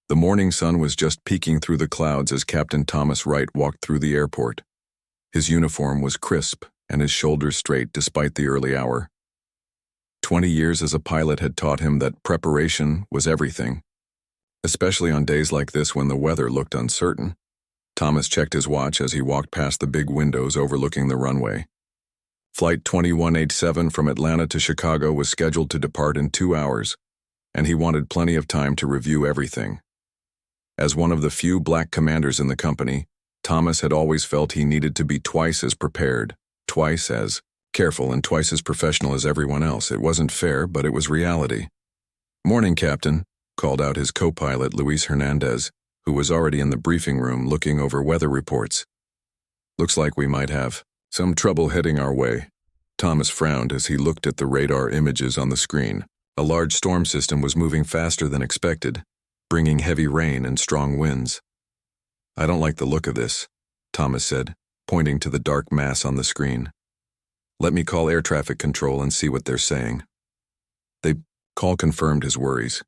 The morning sun was just peeking through the clouds as Captain Thomas Wright walked through the airport. His uniform was crisp and his shoulders straight despite the early hour. 20 years as a pilot had taught him that preparation was everything, especially on days like this when the weather looked uncertain. Thomas checked his watch as he walked past the big windows overlooking the runway. Flight 2187 from Atlanta to Chicago was scheduled to depart in 2 hours, and he wanted plenty of time to review everything. As one of the few black commanders in the company, Thomas had always felt he needed to be twice as prepared, twice as careful, and twice as professional as everyone else. It wasn't fair, but it was reality. "Morning, Captain," called out his co-pilot Luis Hernandez, who was already in the briefing room looking over weather reports. "Looks like we might have some trouble heading our way." Thomas frowned as he looked at the radar images on the screen. A large storm system was moving faster than expected, bringing heavy rain and strong winds. "I don't like the look of this," Thomas said, pointing to the dark mass on the screen. "Let me call air traffic control and see what they're saying." The call confirmed his worries.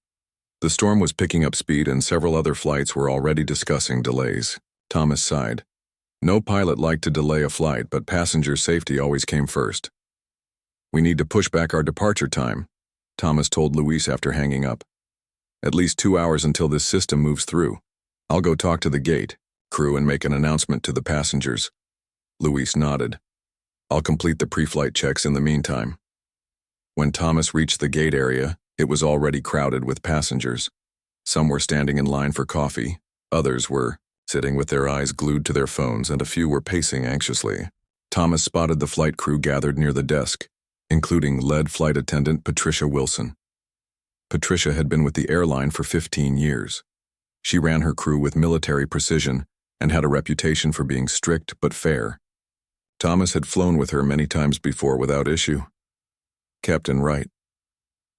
The storm was picking up speed and several other flights were already discussing delays. Thomas sighed. No pilot liked to delay a flight, but passenger safety always came first. "We need to push back our departure time," Thomas told Luis after hanging up. "At least 2 hours until this system moves through. I'll go talk to the gate crew and make an announcement to the passengers." Luis nodded. "I'll complete the pre-flight checks in the meantime." When Thomas reached the gate area, it was already crowded with passengers. Some were standing in line for coffee, others were sitting with their eyes glued to their phones, and a few were pacing anxiously. Thomas spotted the flight crew gathered near the desk, including lead flight attendant Patricia Wilson. Patricia had been with the airline for 15 years. She ran her crew with military precision and had a reputation for being strict but fair. Thomas had flown with her many times before without issue. "Captain Wright."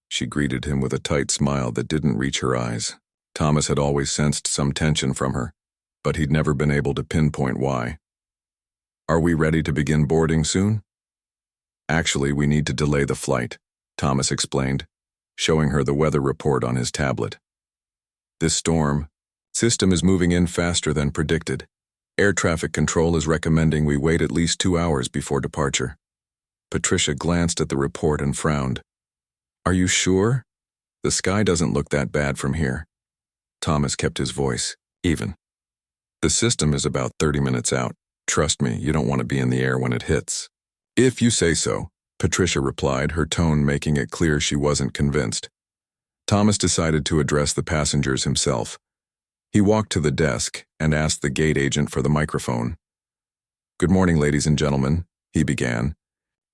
She greeted him with a tight smile that didn't reach her eyes. Thomas had always sensed some tension from her, but he'd never been able to pinpoint why. "Are we ready to begin boarding soon?" "Actually, we need to delay the flight," Thomas explained, showing her the weather report on his tablet. "This storm system is moving in faster than predicted. Air traffic control is recommending we wait at least 2 hours before departure." Patricia glanced at the report and frowned. "Are you sure? The sky doesn't look that bad from here." Thomas kept his voice even. "The system is about 30 minutes out. Trust me, you don't want to be in the air when it hits." "If you say so," Patricia replied, her tone making it clear she wasn't convinced. Thomas decided to address the passengers himself. He walked to the desk and asked the gate agent for the microphone. "Good morning, ladies and gentlemen," he began,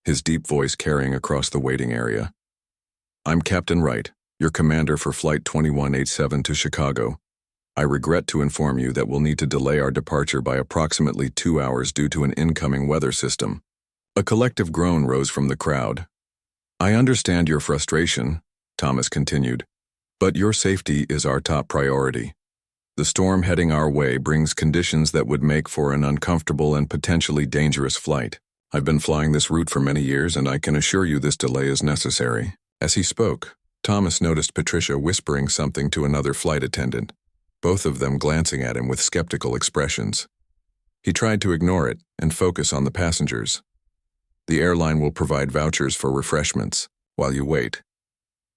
his deep voice carrying across the waiting area. "I'm Captain Wright, your commander for Flight 2187 to Chicago. I regret to inform you that we'll need to delay our departure by approximately 2 hours due to an incoming weather system." A collective groan rose from the crowd. "I understand your frustration," Thomas continued, "but your safety is our top priority. The storm heading our way brings conditions that would make for an uncomfortable and potentially dangerous flight. I've been flying this route for many years, and I can assure you this delay is necessary." As he spoke, Thomas noticed Patricia whispering something to another flight attendant, both of them glancing at him with skeptical expressions. He tried to ignore it and focus on the passengers. "The airline will provide vouchers for refreshments while you wait.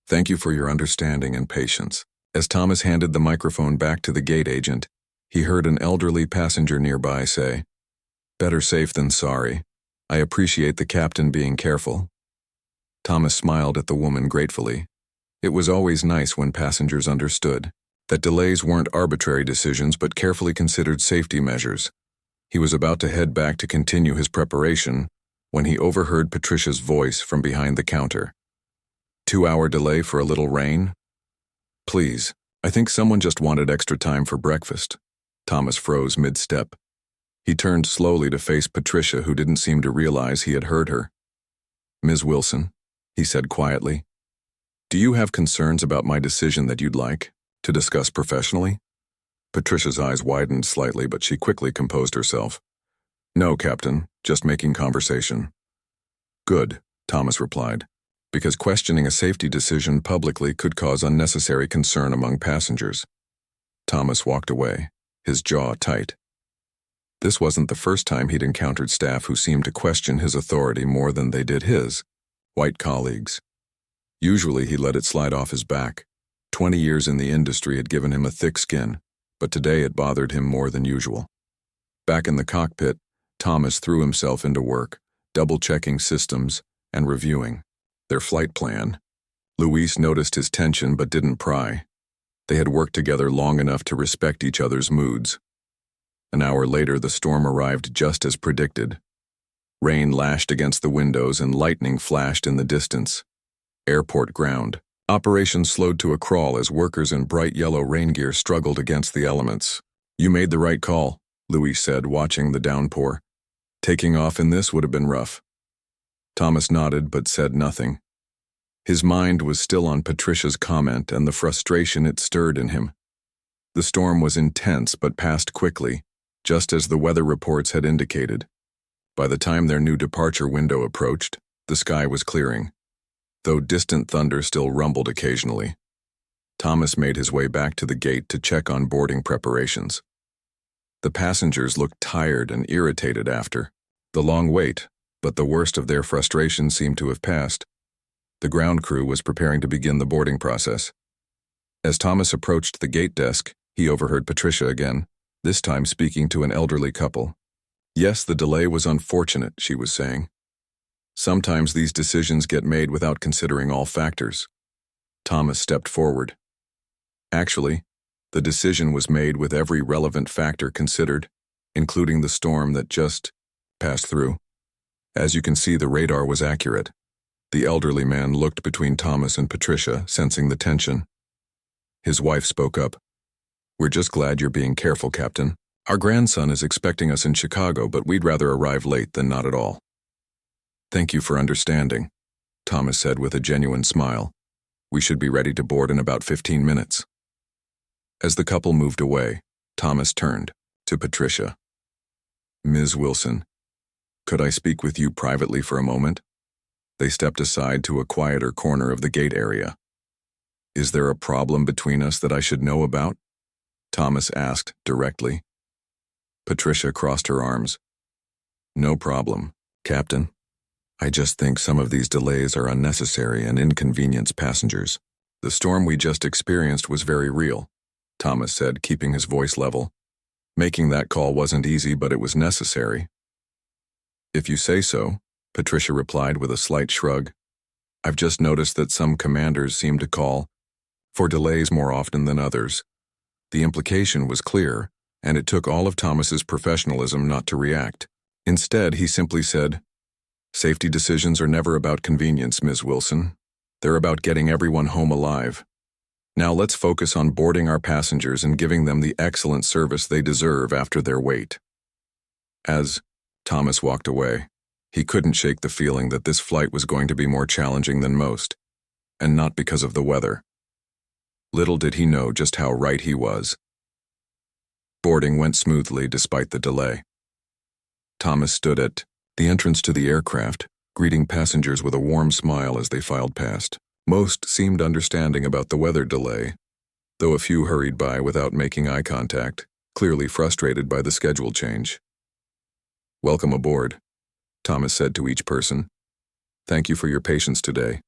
Thank you for your understanding and patience." As Thomas handed the microphone back to the gate agent, he heard an elderly passenger nearby say, "Better safe than sorry. I appreciate the captain being careful." Thomas smiled at the woman gratefully. It was always nice when passengers understood that delays weren't arbitrary decisions but carefully considered safety measures. He was about to head back to continue his preparation when he overheard Patricia's voice from behind the counter. 2-hour delay for a little rain? Please, I think someone just wanted extra time for breakfast." Thomas froze mid-step. He turned slowly to face Patricia, who didn't seem to realize he had heard her. "Ms. Wilson," he said quietly, "do you have concerns about my decision that you'd like to discuss professionally?" Patricia's eyes widened slightly, but she quickly composed herself. "No, Captain, just making conversation." "Good," Thomas replied, "because questioning a safety decision publicly could cause unnecessary concern among passengers." Thomas walked away, his jaw tight. This wasn't the first time he'd encountered staff who seemed to question his authority more than they did his, white colleagues. Usually he let it slide off his back. 20 years in the industry had given him a thick skin, but today it bothered him more than usual. Back in the cockpit, Thomas threw himself into work, double-checking systems and reviewing their flight plan. Luis noticed his tension but didn't pry. They had worked together long enough to respect each other's moods. An hour later, the storm arrived just as predicted. Rain lashed against the windows and lightning flashed in the distance. Airport ground. Operations slowed to a crawl as workers in bright yellow rain gear struggled against the elements. "You made the right call," Luis said, watching the downpour. "Taking off in this would have been rough." Thomas nodded but said nothing. His mind was still on Patricia's comment and the frustration it stirred in him. The storm was intense but passed quickly, just as the weather reports had indicated. By the time their new departure window approached, the sky was clearing, though distant thunder still rumbled occasionally. Thomas made his way back to the gate to check on boarding preparations. The passengers looked tired and irritated after the long wait, but the worst of their frustration seemed to have passed. The ground crew was preparing to begin the boarding process. As Thomas approached the gate desk, he overheard Patricia again, this time speaking to an elderly couple. "Yes, the delay was unfortunate," she was saying. "Sometimes these decisions get made without considering all factors." Thomas stepped forward. "Actually, the decision was made with every relevant factor considered, including the storm that just passed through. As you can see, the radar was accurate." The elderly man looked between Thomas and Patricia, sensing the tension. His wife spoke up. "We're just glad you're being careful, Captain. Our grandson is expecting us in Chicago, but we'd rather arrive late than not at all." "Thank you for understanding," Thomas said with a genuine smile. "We should be ready to board in about 15 minutes. As the couple moved away, Thomas turned to Patricia. "Ms. Wilson, could I speak with you privately for a moment?" They stepped aside to a quieter corner of the gate area. "Is there a problem between us that I should know about?" Thomas asked directly. Patricia crossed her arms. "No problem, Captain. I just think some of these delays are unnecessary and inconvenience passengers. The storm we just experienced was very real," Thomas said, keeping his voice level. "Making that call wasn't easy, but it was necessary." "If you say so," Patricia replied with a slight shrug. "I've just noticed that some commanders seem to call for delays more often than others." The implication was clear, and it took all of Thomas's professionalism not to react. Instead, he simply said, "Safety decisions are never about convenience, Ms. Wilson. They're about getting everyone home alive. Now let's focus on boarding our passengers and giving them the excellent service they deserve after their wait." As Thomas walked away, he couldn't shake the feeling that this flight was going to be more challenging than most, and not because of the weather. Little did he know just how right he was. Boarding went smoothly despite the delay. Thomas stood at the entrance to the aircraft, greeting passengers with a warm smile as they filed past. Most seemed understanding about the weather delay, though a few hurried by without making eye contact, clearly frustrated by the schedule change. "Welcome aboard," Thomas said to each person. "Thank you for your patience today."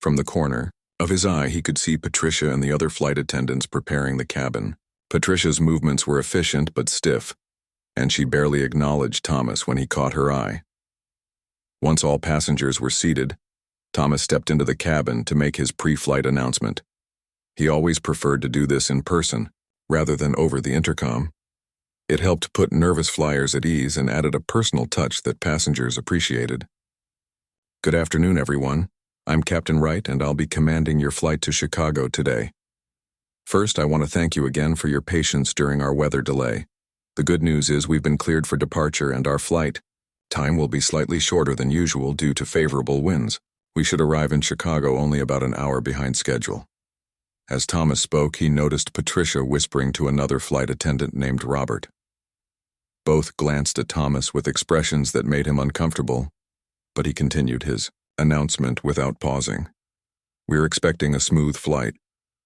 From the corner of his eye, he could see Patricia and the other flight attendants preparing the cabin. Patricia's movements were efficient but stiff, and she barely acknowledged Thomas when he caught her eye. Once all passengers were seated, Thomas stepped into the cabin to make his pre-flight announcement. He always preferred to do this in person, rather than over the intercom. It helped put nervous flyers at ease and added a personal touch that passengers appreciated. "Good afternoon, everyone. I'm Captain Wright, and I'll be commanding your flight to Chicago today. First, I want to thank you again for your patience during our weather delay. The good news is we've been cleared for departure, and our flight time will be slightly shorter than usual due to favorable winds. We should arrive in Chicago only about an hour behind schedule." As Thomas spoke, he noticed Patricia whispering to another flight attendant named Robert. Both glanced at Thomas with expressions that made him uncomfortable, but he continued his announcement without pausing. "We're expecting a smooth flight.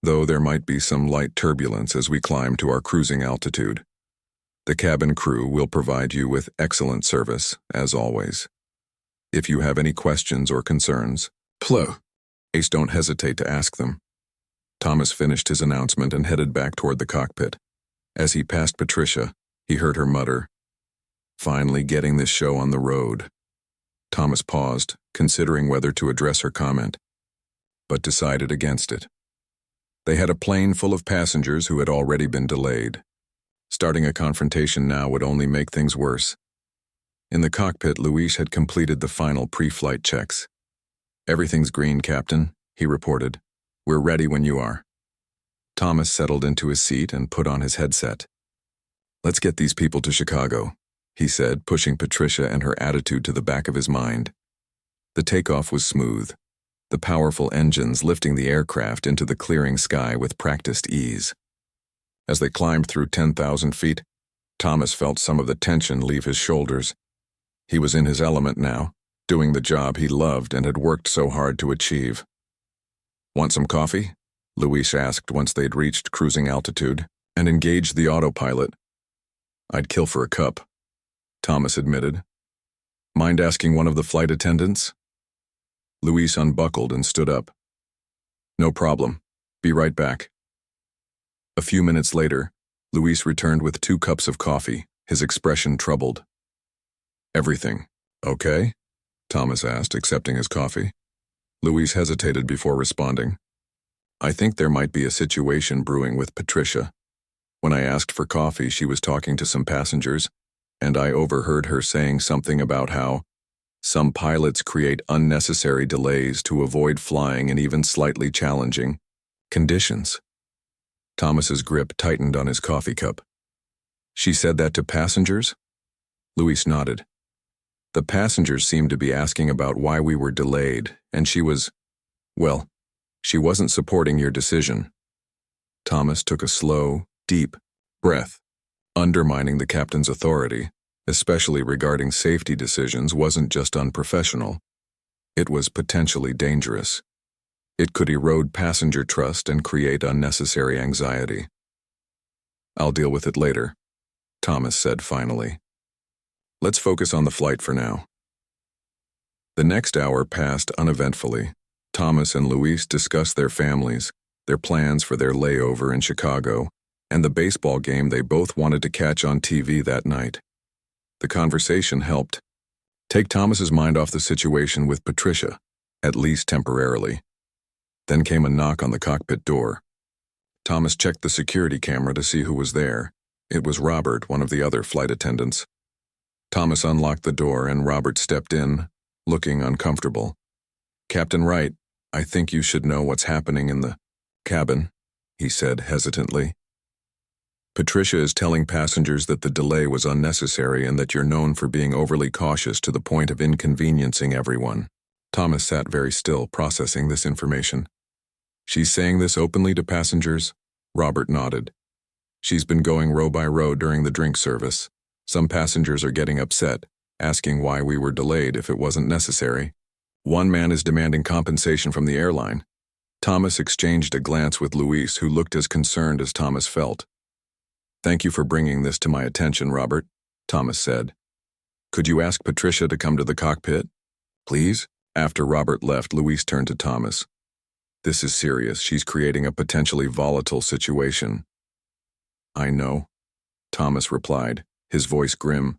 though there might be some light turbulence as we climb to our cruising altitude. The cabin crew will provide you with excellent service, as always. If you have any questions or concerns, please don't hesitate to ask them. Thomas finished his announcement and headed back toward the cockpit. As he passed Patricia, he heard her mutter, "Finally getting this show on the road." Thomas paused, considering whether to address her comment, but decided against it. They had a plane full of passengers who had already been delayed. Starting a confrontation now would only make things worse. In the cockpit, Luis had completed the final pre-flight checks. "Everything's green, Captain," he reported. "We're ready when you are." Thomas settled into his seat and put on his headset. "Let's get these people to Chicago," he said, pushing Patricia and her attitude to the back of his mind. The takeoff was smooth, the powerful engines lifting the aircraft into the clearing sky with practiced ease. As they climbed through 10,000 feet, Thomas felt some of the tension leave his shoulders. He was in his element now, doing the job he loved and had worked so hard to achieve. "Want some coffee?" Luis asked once they'd reached cruising altitude and engaged the autopilot. "I'd kill for a cup," Thomas admitted. "Mind asking one of the flight attendants?" Luis unbuckled and stood up. "No problem. Be right back." A few minutes later, Luis returned with 2 cups of coffee, his expression troubled. "Everything okay?" Thomas asked, accepting his coffee. Luis hesitated before responding. "I think there might be a situation brewing with Patricia. When I asked for coffee, she was talking to some passengers, and I overheard her saying something about how some pilots create unnecessary delays to avoid flying in even slightly challenging conditions." Thomas's grip tightened on his coffee cup. "She said that to passengers?" Luis nodded. "The passengers seemed to be asking about why we were delayed, and she wasn't supporting your decision." Thomas took a slow, deep breath. Undermining the captain's authority, especially regarding safety decisions, wasn't just unprofessional. It was potentially dangerous. It could erode passenger trust and create unnecessary anxiety. "I'll deal with it later," Thomas said finally. "Let's focus on the flight for now." The next hour passed uneventfully. Thomas and Luis discussed their families, their plans for their layover in Chicago, and the baseball game they both wanted to catch on TV that night. The conversation helped take Thomas's mind off the situation with Patricia, at least temporarily. Then came a knock on the cockpit door. Thomas checked the security camera to see who was there. It was Robert, one of the other flight attendants. Thomas unlocked the door and Robert stepped in, looking uncomfortable. "Captain Wright, I think you should know what's happening in the cabin," he said hesitantly. "Patricia is telling passengers that the delay was unnecessary and that you're known for being overly cautious to the point of inconveniencing everyone." Thomas sat very still, processing this information. "She's saying this openly to passengers?" Robert nodded. "She's been going row by row during the drink service. Some passengers are getting upset, asking why we were delayed if it wasn't necessary. One man is demanding compensation from the airline." Thomas exchanged a glance with Luis, who looked as concerned as Thomas felt. "Thank you for bringing this to my attention, Robert," Thomas said. "Could you ask Patricia to come to the cockpit, please?" After Robert left, Luis turned to Thomas. "This is serious. She's creating a potentially volatile situation." "I know," Thomas replied, his voice grim,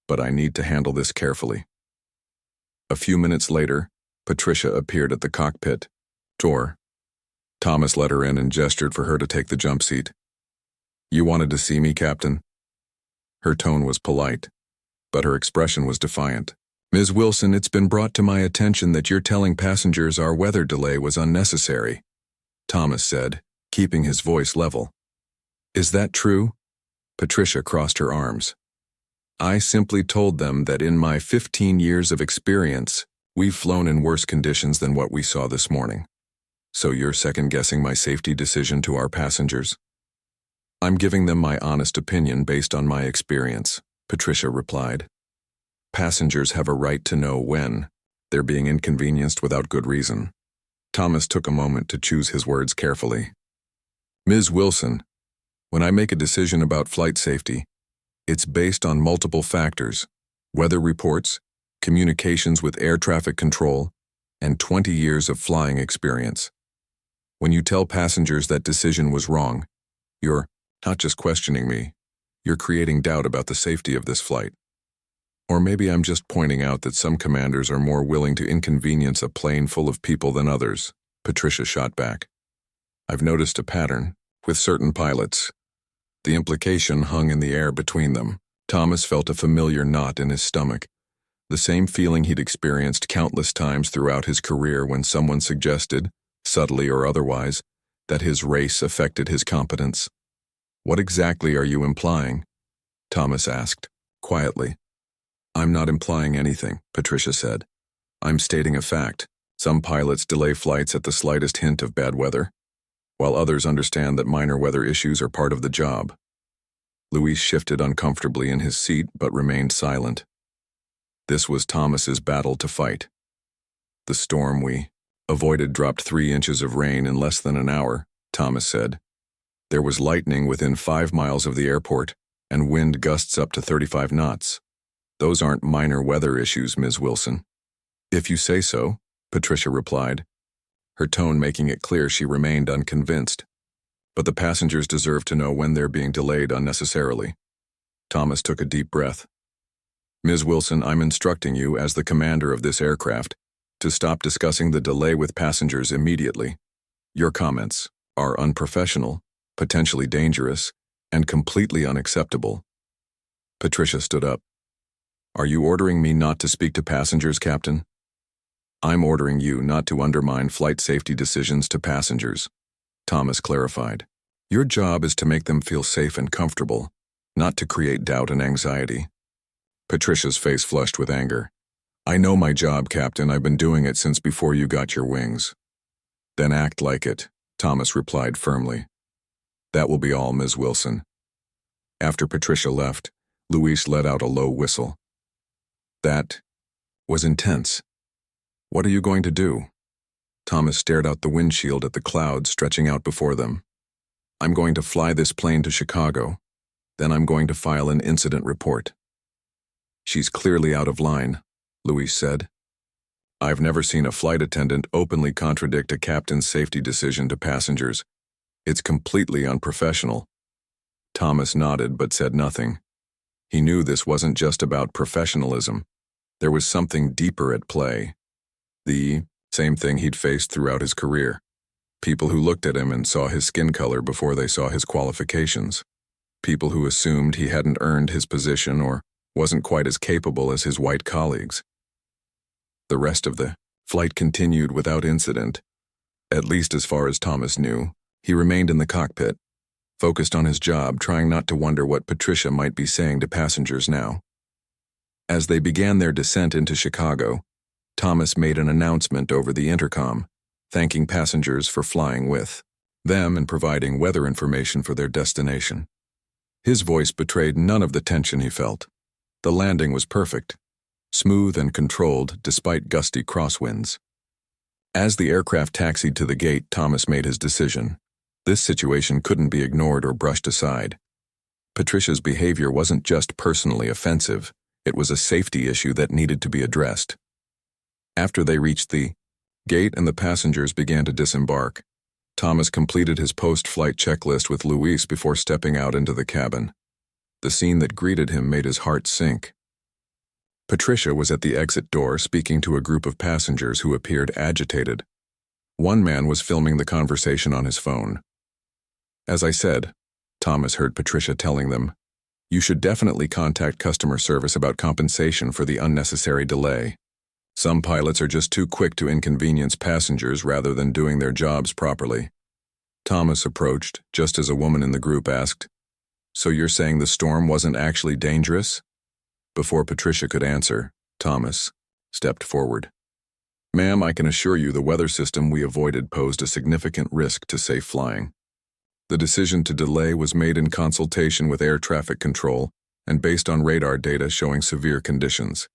"but I need to handle this carefully." A few minutes later, Patricia appeared at the cockpit door. Thomas let her in and gestured for her to take the jump seat. "You wanted to see me, Captain?" Her tone was polite, but her expression was defiant. "Ms. Wilson, it's been brought to my attention that you're telling passengers our weather delay was unnecessary," Thomas said, keeping his voice level. "Is that true?" Patricia crossed her arms. "I simply told them that in my 15 years of experience, we've flown in worse conditions than what we saw this morning. So you're second-guessing my safety decision to our passengers?" "I'm giving them my honest opinion based on my experience," Patricia replied. "Passengers have a right to know when they're being inconvenienced without good reason." Thomas took a moment to choose his words carefully. Ms. Wilson, when I make a decision about flight safety, it's based on multiple factors: weather reports, communications with air traffic control, and 20 years of flying experience. When you tell passengers that decision was wrong, you're not just questioning me, you're creating doubt about the safety of this flight. Or maybe I'm just pointing out that some commanders are more willing to inconvenience a plane full of people than others, Patricia shot back. I've noticed a pattern with certain pilots. The implication hung in the air between them. Thomas felt a familiar knot in his stomach, the same feeling he'd experienced countless times throughout his career when someone suggested, subtly or otherwise, that his race affected his competence. What exactly are you implying? Thomas asked, quietly. I'm not implying anything, Patricia said. I'm stating a fact. Some pilots delay flights at the slightest hint of bad weather, while others understand that minor weather issues are part of the job. Luis shifted uncomfortably in his seat but remained silent. This was Thomas's battle to fight. The storm we avoided dropped 3 inches of rain in less than an hour, Thomas said. There was lightning within 5 miles of the airport, and wind gusts up to 35 knots. Those aren't minor weather issues, Ms. Wilson. If you say so, Patricia replied, her tone making it clear she remained unconvinced. But the passengers deserve to know when they're being delayed unnecessarily. Thomas took a deep breath. Ms. Wilson, I'm instructing you, as the commander of this aircraft, to stop discussing the delay with passengers immediately. Your comments are unprofessional, potentially dangerous, and completely unacceptable. Patricia stood up. Are you ordering me not to speak to passengers, Captain? I'm ordering you not to undermine flight safety decisions to passengers, Thomas clarified. Your job is to make them feel safe and comfortable, not to create doubt and anxiety. Patricia's face flushed with anger. I know my job, Captain. I've been doing it since before you got your wings. Then act like it, Thomas replied firmly. That will be all, Ms. Wilson. After Patricia left, Luis let out a low whistle. That was intense. What are you going to do? Thomas stared out the windshield at the clouds stretching out before them. I'm going to fly this plane to Chicago. Then I'm going to file an incident report. She's clearly out of line, Luis said. I've never seen a flight attendant openly contradict a captain's safety decision to passengers. It's completely unprofessional. Thomas nodded but said nothing. He knew this wasn't just about professionalism. There was something deeper at play. The same thing he'd faced throughout his career. People who looked at him and saw his skin color before they saw his qualifications. People who assumed he hadn't earned his position or wasn't quite as capable as his white colleagues. The rest of the flight continued without incident. At least as far as Thomas knew, he remained in the cockpit, focused on his job, trying not to wonder what Patricia might be saying to passengers now. As they began their descent into Chicago, Thomas made an announcement over the intercom, thanking passengers for flying with them and providing weather information for their destination. His voice betrayed none of the tension he felt. The landing was perfect, smooth and controlled despite gusty crosswinds. As the aircraft taxied to the gate, Thomas made his decision. This situation couldn't be ignored or brushed aside. Patricia's behavior wasn't just personally offensive, it was a safety issue that needed to be addressed. After they reached the gate and the passengers began to disembark, Thomas completed his post-flight checklist with Luis before stepping out into the cabin. The scene that greeted him made his heart sink. Patricia was at the exit door speaking to a group of passengers who appeared agitated. One man was filming the conversation on his phone. As I said, Thomas heard Patricia telling them, you should definitely contact customer service about compensation for the unnecessary delay. Some pilots are just too quick to inconvenience passengers rather than doing their jobs properly. Thomas approached, just as a woman in the group asked, so you're saying the storm wasn't actually dangerous? Before Patricia could answer, Thomas stepped forward. Ma'am, I can assure you the weather system we avoided posed a significant risk to safe flying. The decision to delay was made in consultation with air traffic control and based on radar data showing severe conditions.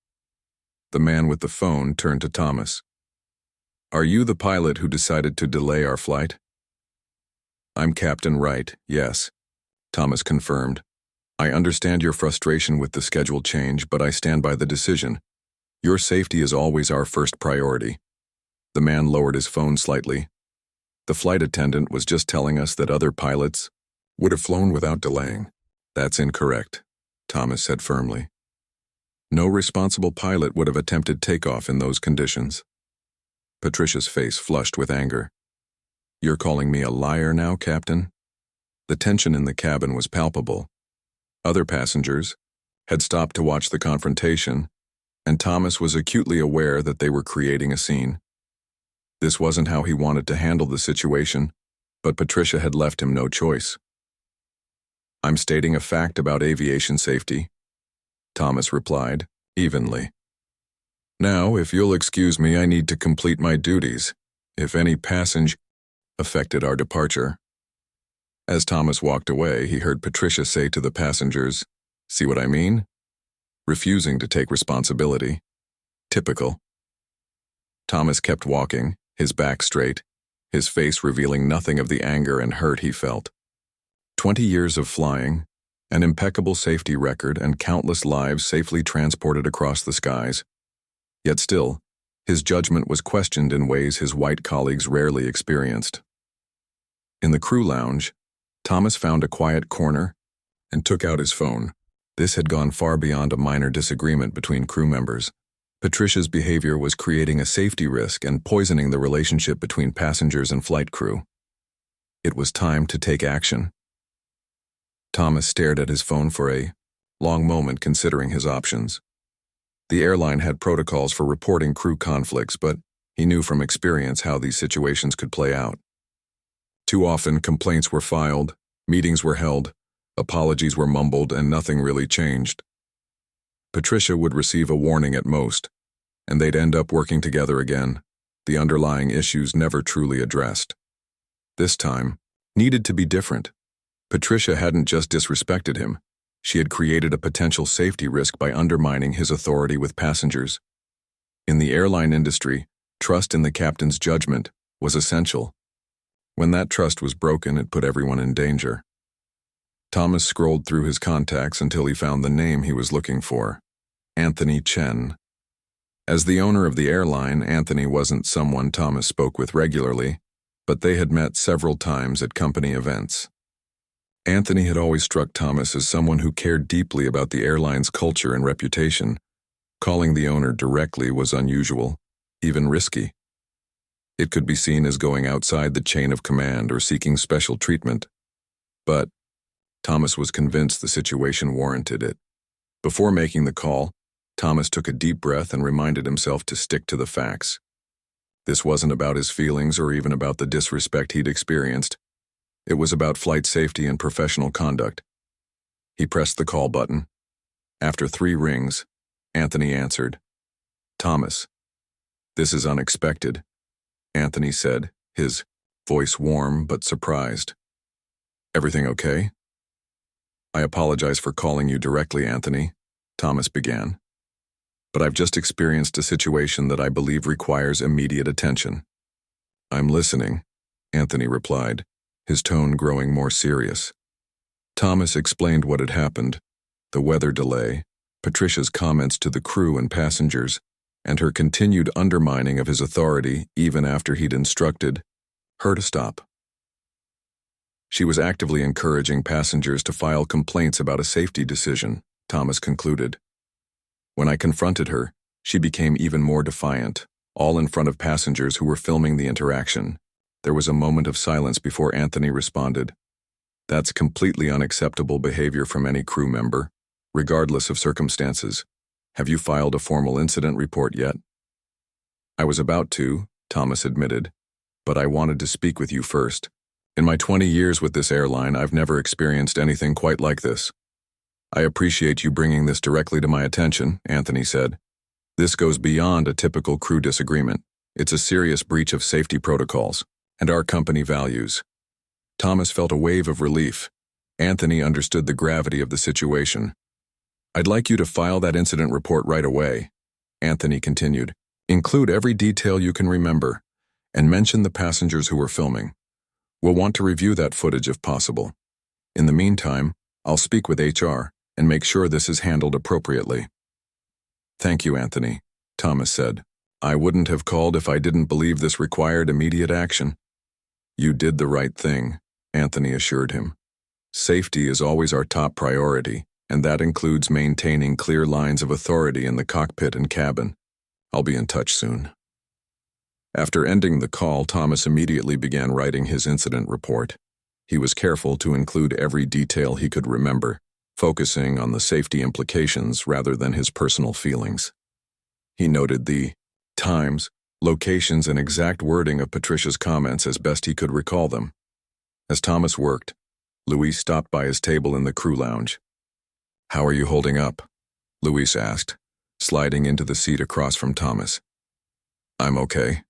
The man with the phone turned to Thomas. Are you the pilot who decided to delay our flight? I'm Captain Wright, yes, Thomas confirmed. I understand your frustration with the schedule change, but I stand by the decision. Your safety is always our first priority. The man lowered his phone slightly. The flight attendant was just telling us that other pilots would have flown without delaying. That's incorrect, Thomas said firmly. No responsible pilot would have attempted takeoff in those conditions. Patricia's face flushed with anger. You're calling me a liar now, Captain? The tension in the cabin was palpable. Other passengers had stopped to watch the confrontation, and Thomas was acutely aware that they were creating a scene. This wasn't how he wanted to handle the situation, but Patricia had left him no choice. I'm stating a fact about aviation safety, Thomas replied, evenly. Now, if you'll excuse me, I need to complete my duties. If any passenger affected our departure. As Thomas walked away, he heard Patricia say to the passengers, "See what I mean?" Refusing to take responsibility. Typical. Thomas kept walking, his back straight, his face revealing nothing of the anger and hurt he felt. 20 years of flying, an impeccable safety record, and countless lives safely transported across the skies. Yet still, his judgment was questioned in ways his white colleagues rarely experienced. In the crew lounge, Thomas found a quiet corner and took out his phone. This had gone far beyond a minor disagreement between crew members. Patricia's behavior was creating a safety risk and poisoning the relationship between passengers and flight crew. It was time to take action. Thomas stared at his phone for a long moment, considering his options. The airline had protocols for reporting crew conflicts, but he knew from experience how these situations could play out. Too often, complaints were filed, meetings were held, apologies were mumbled, and nothing really changed. Patricia would receive a warning at most, and they'd end up working together again, the underlying issues never truly addressed. This time needed to be different. Patricia hadn't just disrespected him, she had created a potential safety risk by undermining his authority with passengers. In the airline industry, trust in the captain's judgment was essential. When that trust was broken, it put everyone in danger. Thomas scrolled through his contacts until he found the name he was looking for, Anthony Chen. As the owner of the airline, Anthony wasn't someone Thomas spoke with regularly, but they had met several times at company events. Anthony had always struck Thomas as someone who cared deeply about the airline's culture and reputation. Calling the owner directly was unusual, even risky. It could be seen as going outside the chain of command or seeking special treatment. But Thomas was convinced the situation warranted it. Before making the call, Thomas took a deep breath and reminded himself to stick to the facts. This wasn't about his feelings or even about the disrespect he'd experienced. It was about flight safety and professional conduct. He pressed the call button. After 3 rings, Anthony answered. "Thomas, this is unexpected," Anthony said, his voice warm but surprised. "Everything okay?" "I apologize for calling you directly, Anthony," Thomas began. "But I've just experienced a situation that I believe requires immediate attention." "I'm listening," Anthony replied, his tone growing more serious. Thomas explained what had happened, the weather delay, Patricia's comments to the crew and passengers, and her continued undermining of his authority even after he'd instructed her to stop. She was actively encouraging passengers to file complaints about a safety decision, Thomas concluded. When I confronted her, she became even more defiant, all in front of passengers who were filming the interaction. There was a moment of silence before Anthony responded. "That's completely unacceptable behavior from any crew member, regardless of circumstances. Have you filed a formal incident report yet?" "I was about to," Thomas admitted, "but I wanted to speak with you first. In my 20 years with this airline, I've never experienced anything quite like this." "I appreciate you bringing this directly to my attention," Anthony said. "This goes beyond a typical crew disagreement. It's a serious breach of safety protocols and our company values." Thomas felt a wave of relief. Anthony understood the gravity of the situation. "I'd like you to file that incident report right away," Anthony continued. "Include every detail you can remember, and mention the passengers who were filming. We'll want to review that footage if possible. In the meantime, I'll speak with HR and make sure this is handled appropriately. Thank you, Anthony, Thomas said. I wouldn't have called if I didn't believe this required immediate action. You did the right thing, Anthony assured him. Safety is always our top priority, and that includes maintaining clear lines of authority in the cockpit and cabin. I'll be in touch soon. After ending the call, Thomas immediately began writing his incident report. He was careful to include every detail he could remember, focusing on the safety implications rather than his personal feelings. He noted the times, locations, and exact wording of Patricia's comments as best he could recall them. As Thomas worked, Luis stopped by his table in the crew lounge. "How are you holding up?" Luis asked, sliding into the seat across from Thomas. "I'm okay,"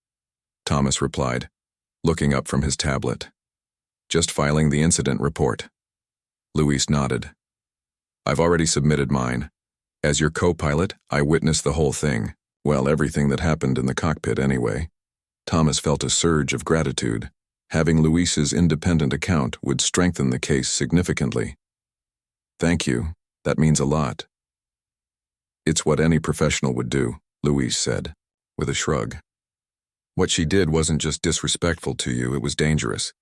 Thomas replied, looking up from his tablet. "Just filing the incident report." Luis nodded. "I've already submitted mine. As your co-pilot, I witnessed the whole thing. Well, everything that happened in the cockpit anyway." Thomas felt a surge of gratitude. Having Luis's independent account would strengthen the case significantly. "Thank you. That means a lot." "It's what any professional would do," Luis said, with a shrug. "What she did wasn't just disrespectful to you, it was dangerous.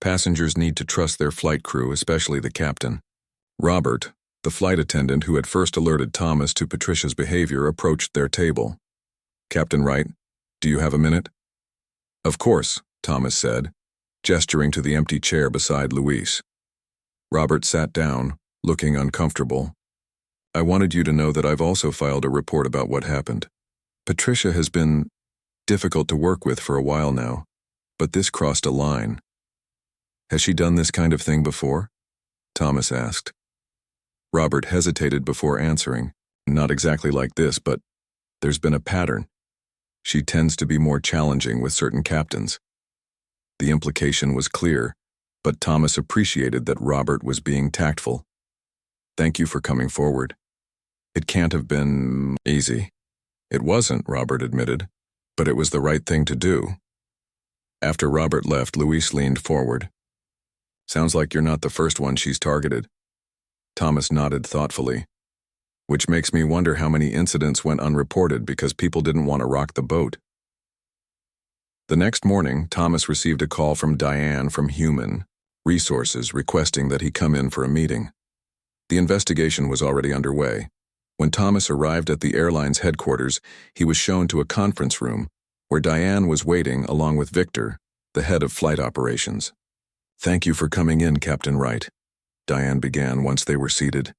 Passengers need to trust their flight crew, especially the captain." Robert, the flight attendant who had first alerted Thomas to Patricia's behavior, approached their table. "Captain Wright, do you have a minute?" "Of course," Thomas said, gesturing to the empty chair beside Luis. Robert sat down, looking uncomfortable. "I wanted you to know that I've also filed a report about what happened. Patricia has been difficult to work with for a while now, but this crossed a line." "Has she done this kind of thing before?" Thomas asked. Robert hesitated before answering. "Not exactly like this, but there's been a pattern. She tends to be more challenging with certain captains." The implication was clear, but Thomas appreciated that Robert was being tactful. "Thank you for coming forward. It can't have been easy." "It wasn't," Robert admitted, "but it was the right thing to do." After Robert left, Luis leaned forward. "Sounds like you're not the first one she's targeted." Thomas nodded thoughtfully. "Which makes me wonder how many incidents went unreported because people didn't want to rock the boat." The next morning, Thomas received a call from Diane from Human Resources requesting that he come in for a meeting. The investigation was already underway. When Thomas arrived at the airline's headquarters, he was shown to a conference room where Diane was waiting along with Victor, the head of flight operations. "Thank you for coming in, Captain Wright," Diane began once they were seated.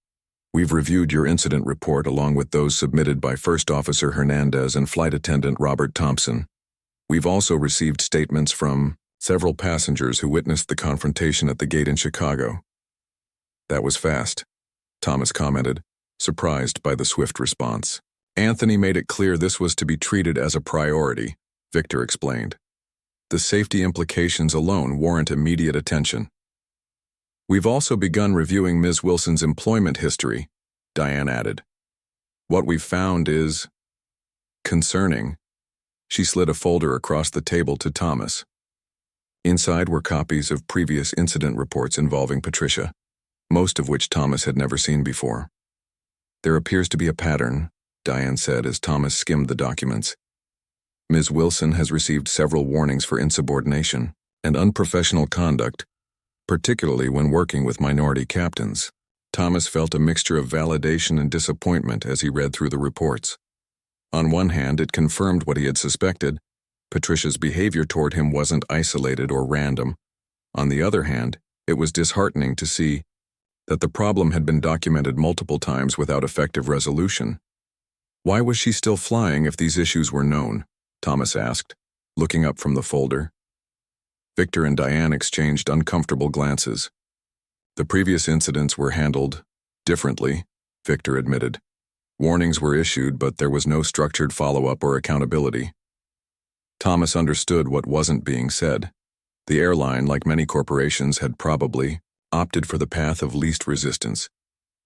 "We've reviewed your incident report along with those submitted by First Officer Hernandez and Flight Attendant Robert Thompson. We've also received statements from several passengers who witnessed the confrontation at the gate in Chicago." "That was fast," Thomas commented, surprised by the swift response. "Anthony made it clear this was to be treated as a priority," Victor explained. "The safety implications alone warrant immediate attention." "We've also begun reviewing Ms. Wilson's employment history," Diane added. "What we've found is concerning." She slid a folder across the table to Thomas. Inside were copies of previous incident reports involving Patricia, most of which Thomas had never seen before. "There appears to be a pattern," Diane said as Thomas skimmed the documents. "Ms. Wilson has received several warnings for insubordination and unprofessional conduct, particularly when working with minority captains." Thomas felt a mixture of validation and disappointment as he read through the reports. On one hand, it confirmed what he had suspected. Patricia's behavior toward him wasn't isolated or random. On the other hand, it was disheartening to see that the problem had been documented multiple times without effective resolution. Why was she still flying if these issues were known? Thomas asked, looking up from the folder. Victor and Diane exchanged uncomfortable glances. The previous incidents were handled differently, Victor admitted. Warnings were issued, but there was no structured follow-up or accountability. Thomas understood what wasn't being said. The airline, like many corporations, had probably opted for the path of least resistance,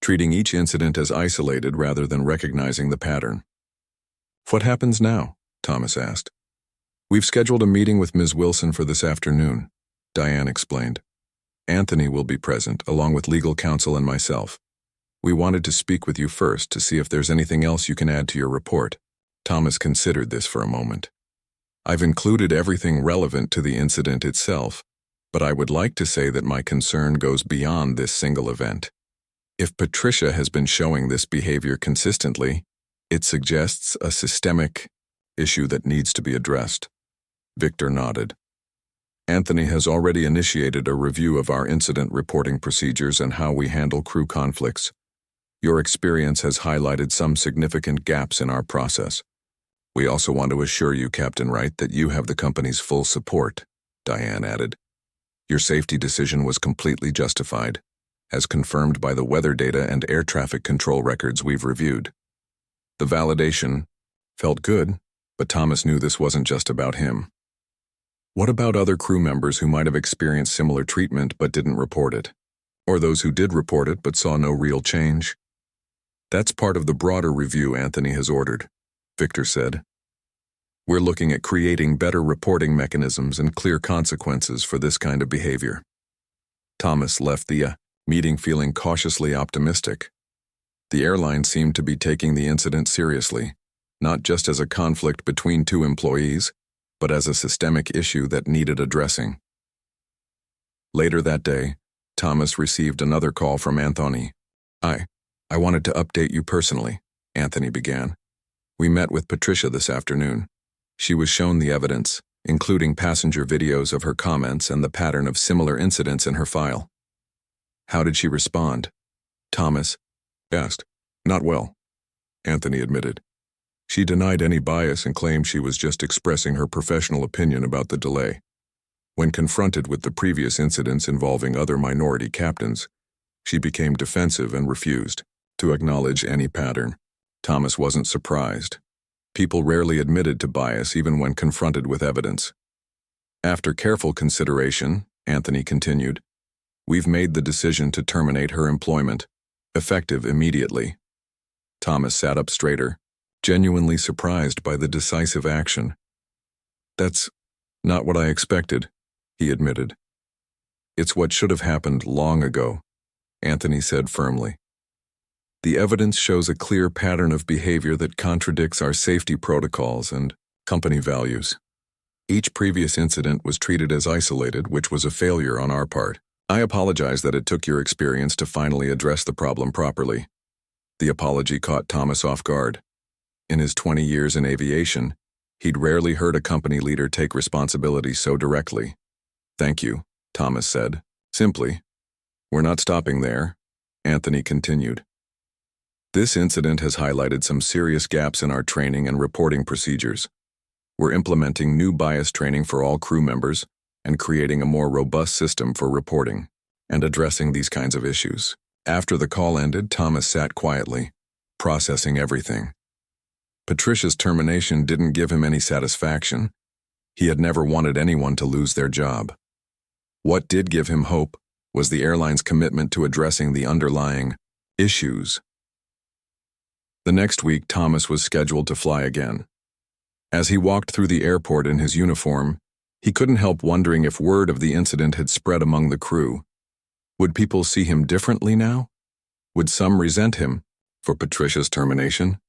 treating each incident as isolated rather than recognizing the pattern. "What happens now?" Thomas asked. "We've scheduled a meeting with Ms. Wilson for this afternoon. Diane explained. Anthony will be present, along with legal counsel and myself. We wanted to speak with you first to see if there's anything else you can add to your report. Thomas considered this for a moment. I've included everything relevant to the incident itself, but I would like to say that my concern goes beyond this single event. If Patricia has been showing this behavior consistently, it suggests a systemic issue that needs to be addressed. Victor nodded. Anthony has already initiated a review of our incident reporting procedures and how we handle crew conflicts. Your experience has highlighted some significant gaps in our process. We also want to assure you, Captain Wright, that you have the company's full support, Diane added. Your safety decision was completely justified, as confirmed by the weather data and air traffic control records we've reviewed. The validation felt good, but Thomas knew this wasn't just about him. What about other crew members who might have experienced similar treatment but didn't report it? Or those who did report it but saw no real change? That's part of the broader review Anthony has ordered, Victor said. We're looking at creating better reporting mechanisms and clear consequences for this kind of behavior. Thomas left the meeting feeling cautiously optimistic. The airline seemed to be taking the incident seriously, not just as a conflict between two employees, but as a systemic issue that needed addressing. Later that day, Thomas received another call from Anthony. I wanted to update you personally, Anthony began. We met with Patricia this afternoon. She was shown the evidence, including passenger videos of her comments and the pattern of similar incidents in her file. How did she respond? Thomas asked. Not well, Anthony admitted. She denied any bias and claimed she was just expressing her professional opinion about the delay. When confronted with the previous incidents involving other minority captains, she became defensive and refused to acknowledge any pattern. Thomas wasn't surprised. People rarely admitted to bias even when confronted with evidence. After careful consideration, Anthony continued, we've made the decision to terminate her employment, effective immediately. Thomas sat up straighter, genuinely surprised by the decisive action. That's not what I expected, he admitted. It's what should have happened long ago, Anthony said firmly. The evidence shows a clear pattern of behavior that contradicts our safety protocols and company values. Each previous incident was treated as isolated, which was a failure on our part. I apologize that it took your experience to finally address the problem properly. The apology caught Thomas off guard. In his 20 years in aviation, he'd rarely heard a company leader take responsibility so directly. Thank you, Thomas said. Simply. We're not stopping there, Anthony continued. This incident has highlighted some serious gaps in our training and reporting procedures. We're implementing new bias training for all crew members and creating a more robust system for reporting and addressing these kinds of issues. After the call ended, Thomas sat quietly, processing everything. Patricia's termination didn't give him any satisfaction. He had never wanted anyone to lose their job. What did give him hope was the airline's commitment to addressing the underlying issues. The next week, Thomas was scheduled to fly again. As he walked through the airport in his uniform, he couldn't help wondering if word of the incident had spread among the crew. Would people see him differently now? Would some resent him for Patricia's termination?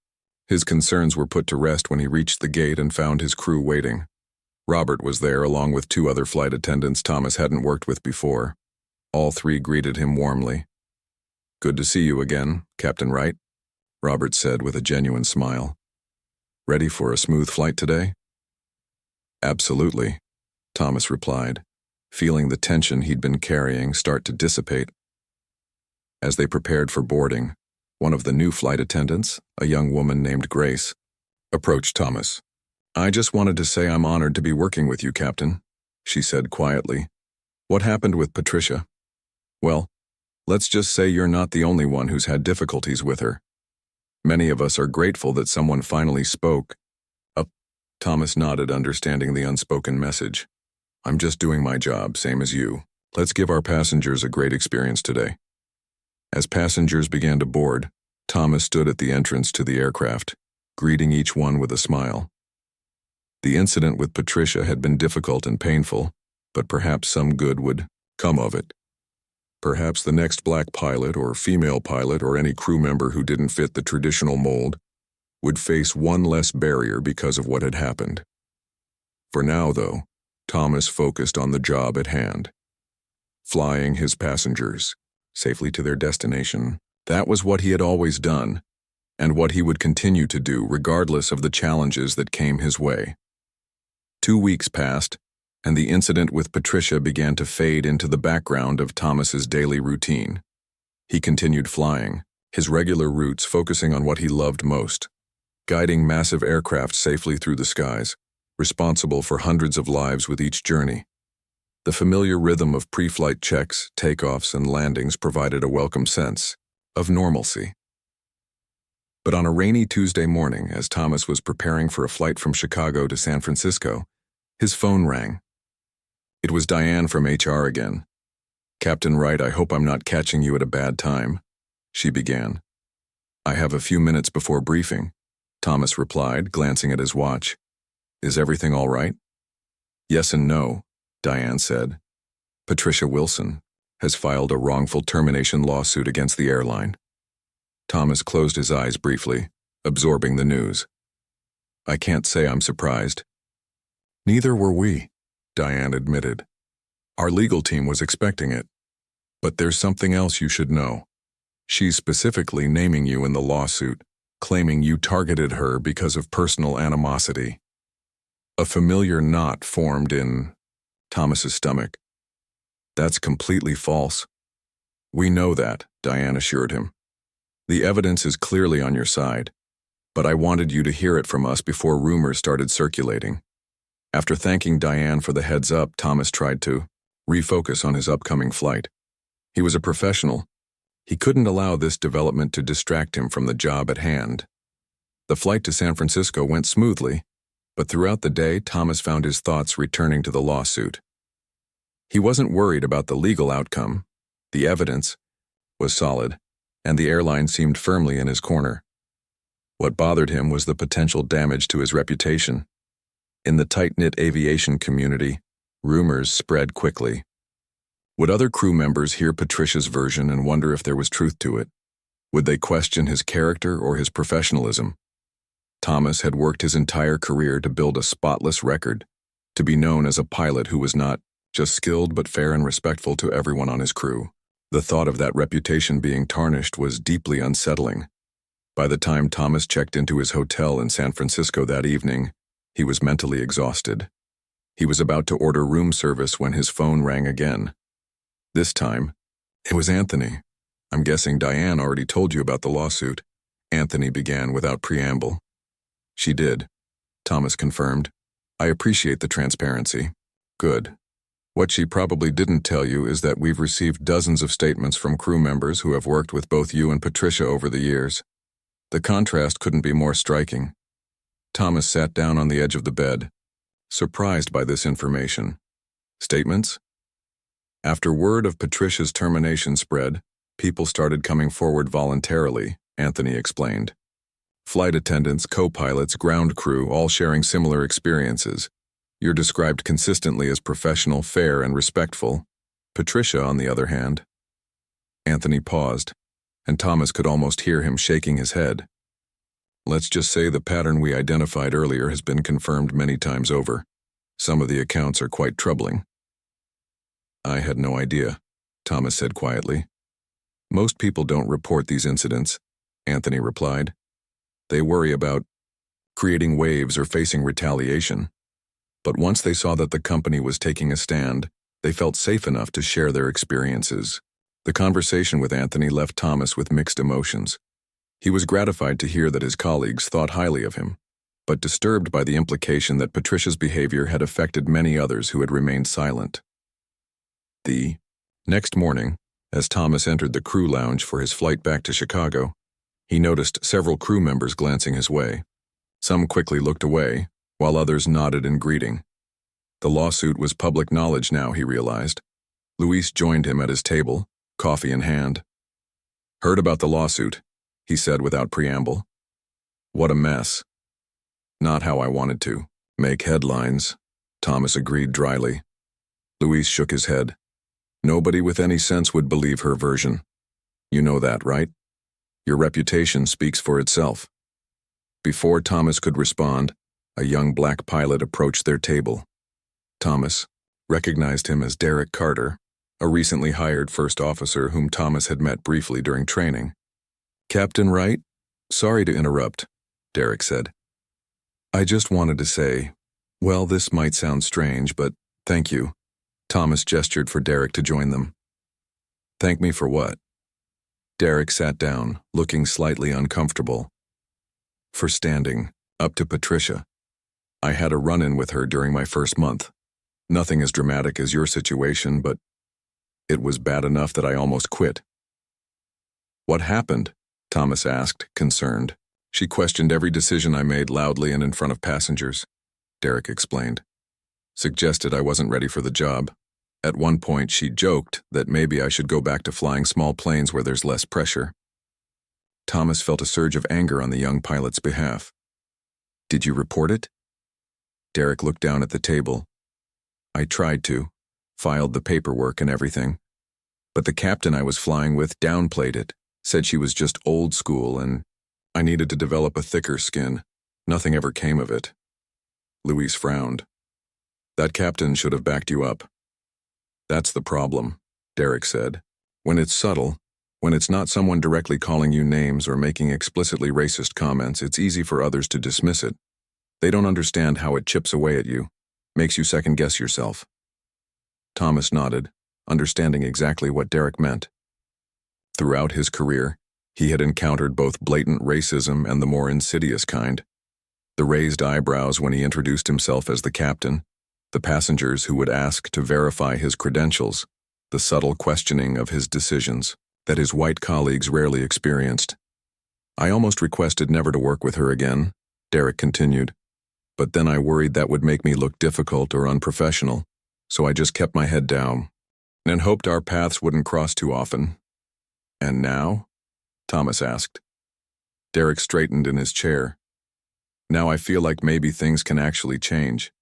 His concerns were put to rest when he reached the gate and found his crew waiting. Robert was there along with 2 other flight attendants Thomas hadn't worked with before. All 3 greeted him warmly. Good to see you again, Captain Wright, Robert said with a genuine smile. Ready for a smooth flight today? Absolutely, Thomas replied, feeling the tension he'd been carrying start to dissipate. As they prepared for boarding, one of the new flight attendants, a young woman named Grace, approached Thomas. I just wanted to say I'm honored to be working with you, Captain, she said quietly. What happened with Patricia? Well, let's just say you're not the only one who's had difficulties with her. Many of us are grateful that someone finally spoke up. Thomas nodded, understanding the unspoken message. I'm just doing my job, same as you. Let's give our passengers a great experience today. As passengers began to board, Thomas stood at the entrance to the aircraft, greeting each one with a smile. The incident with Patricia had been difficult and painful, but perhaps some good would come of it. Perhaps the next black pilot or female pilot or any crew member who didn't fit the traditional mold would face one less barrier because of what had happened. For now, though, Thomas focused on the job at hand. Flying his passengers safely to their destination. That was what he had always done, and what he would continue to do regardless of the challenges that came his way. 2 weeks passed, and the incident with Patricia began to fade into the background of Thomas's daily routine. He continued flying, his regular routes focusing on what he loved most, guiding massive aircraft safely through the skies, responsible for hundreds of lives with each journey. The familiar rhythm of pre-flight checks, takeoffs, and landings provided a welcome sense of normalcy. But on a rainy Tuesday morning, as Thomas was preparing for a flight from Chicago to San Francisco, his phone rang. It was Diane from HR again. "Captain Wright, I hope I'm not catching you at a bad time," she began. "I have a few minutes before briefing," Thomas replied, glancing at his watch. "Is everything all right?" "Yes and no," Diane said. "Patricia Wilson has filed a wrongful termination lawsuit against the airline." Thomas closed his eyes briefly, absorbing the news. "I can't say I'm surprised." "Neither were we," Diane admitted. "Our legal team was expecting it. But there's something else you should know. She's specifically naming you in the lawsuit, claiming you targeted her because of personal animosity." A familiar knot formed in Thomas's stomach. "That's completely false." "We know that," Diane assured him. "The evidence is clearly on your side, but I wanted you to hear it from us before rumors started circulating." After thanking Diane for the heads up, Thomas tried to refocus on his upcoming flight. He was a professional. He couldn't allow this development to distract him from the job at hand. The flight to San Francisco went smoothly, but throughout the day, Thomas found his thoughts returning to the lawsuit. He wasn't worried about the legal outcome. The evidence was solid, and the airline seemed firmly in his corner. What bothered him was the potential damage to his reputation. In the tight-knit aviation community, rumors spread quickly. Would other crew members hear Patricia's version and wonder if there was truth to it? Would they question his character or his professionalism? Thomas had worked his entire career to build a spotless record, to be known as a pilot who was not just skilled but fair and respectful to everyone on his crew. The thought of that reputation being tarnished was deeply unsettling. By the time Thomas checked into his hotel in San Francisco that evening, he was mentally exhausted. He was about to order room service when his phone rang again. This time, it was Anthony. "I'm guessing Diane already told you about the lawsuit," Anthony began without preamble. "She did," Thomas confirmed. "I appreciate the transparency." "Good. What she probably didn't tell you is that we've received dozens of statements from crew members who have worked with both you and Patricia over the years. The contrast couldn't be more striking." Thomas sat down on the edge of the bed, surprised by this information. "Statements?" "After word of Patricia's termination spread, people started coming forward voluntarily," Anthony explained. "Flight attendants, co-pilots, ground crew, all sharing similar experiences. You're described consistently as professional, fair, and respectful. Patricia, on the other hand." Anthony paused, and Thomas could almost hear him shaking his head. "Let's just say the pattern we identified earlier has been confirmed many times over. Some of the accounts are quite troubling." "I had no idea," Thomas said quietly. "Most people don't report these incidents," Anthony replied. "They worry about creating waves or facing retaliation. But once they saw that the company was taking a stand, they felt safe enough to share their experiences." The conversation with Anthony left Thomas with mixed emotions. He was gratified to hear that his colleagues thought highly of him, but disturbed by the implication that Patricia's behavior had affected many others who had remained silent. The next morning, as Thomas entered the crew lounge for his flight back to Chicago, he noticed several crew members glancing his way. Some quickly looked away, while others nodded in greeting. The lawsuit was public knowledge now, he realized. Luis joined him at his table, coffee in hand. "Heard about the lawsuit," he said without preamble. "What a mess." "Not how I wanted to make headlines," Thomas agreed dryly. Luis shook his head. Nobody with any sense would believe her version. You know that, right? Your reputation speaks for itself. Before Thomas could respond, a young black pilot approached their table. Thomas recognized him as Derek Carter, a recently hired first officer whom Thomas had met briefly during training. Captain Wright? Sorry to interrupt, Derek said. I just wanted to say, well, this might sound strange, but thank you. Thomas gestured for Derek to join them. Thank me for what? Derek sat down, looking slightly uncomfortable. For standing up to Patricia. I had a run-in with her during my first month. Nothing as dramatic as your situation, but it was bad enough that I almost quit. What happened? Thomas asked, concerned. She questioned every decision I made loudly and in front of passengers, Derek explained. Suggested I wasn't ready for the job. At one point, she joked that maybe I should go back to flying small planes where there's less pressure. Thomas felt a surge of anger on the young pilot's behalf. Did you report it? Derek looked down at the table. I tried to, filed the paperwork and everything. But the captain I was flying with downplayed it, said she was just old school and I needed to develop a thicker skin. Nothing ever came of it. Luis frowned. That captain should have backed you up. That's the problem, Derek said. When it's subtle, when it's not someone directly calling you names or making explicitly racist comments, it's easy for others to dismiss it. They don't understand how it chips away at you, makes you second-guess yourself. Thomas nodded, understanding exactly what Derek meant. Throughout his career, he had encountered both blatant racism and the more insidious kind. The raised eyebrows when he introduced himself as the captain, the passengers who would ask to verify his credentials, the subtle questioning of his decisions that his white colleagues rarely experienced. I almost requested never to work with her again, Derek continued, but then I worried that would make me look difficult or unprofessional, so I just kept my head down and hoped our paths wouldn't cross too often. And now? Thomas asked. Derek straightened in his chair. Now I feel like maybe things can actually change.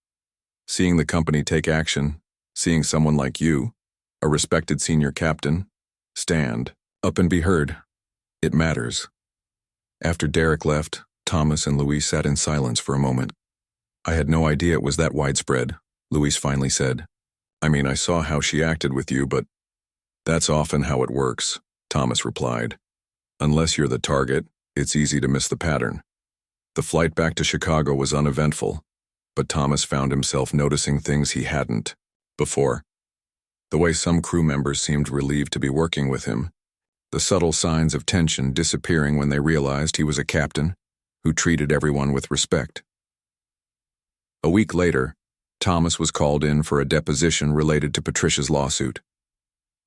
Seeing the company take action, seeing someone like you, a respected senior captain, stand up and be heard. It matters. After Derek left, Thomas and Luis sat in silence for a moment. I had no idea it was that widespread, Luis finally said. I mean, I saw how she acted with you, but that's often how it works, Thomas replied. Unless you're the target, it's easy to miss the pattern. The flight back to Chicago was uneventful, but Thomas found himself noticing things he hadn't before. The way some crew members seemed relieved to be working with him, the subtle signs of tension disappearing when they realized he was a captain who treated everyone with respect. A week later, Thomas was called in for a deposition related to Patricia's lawsuit.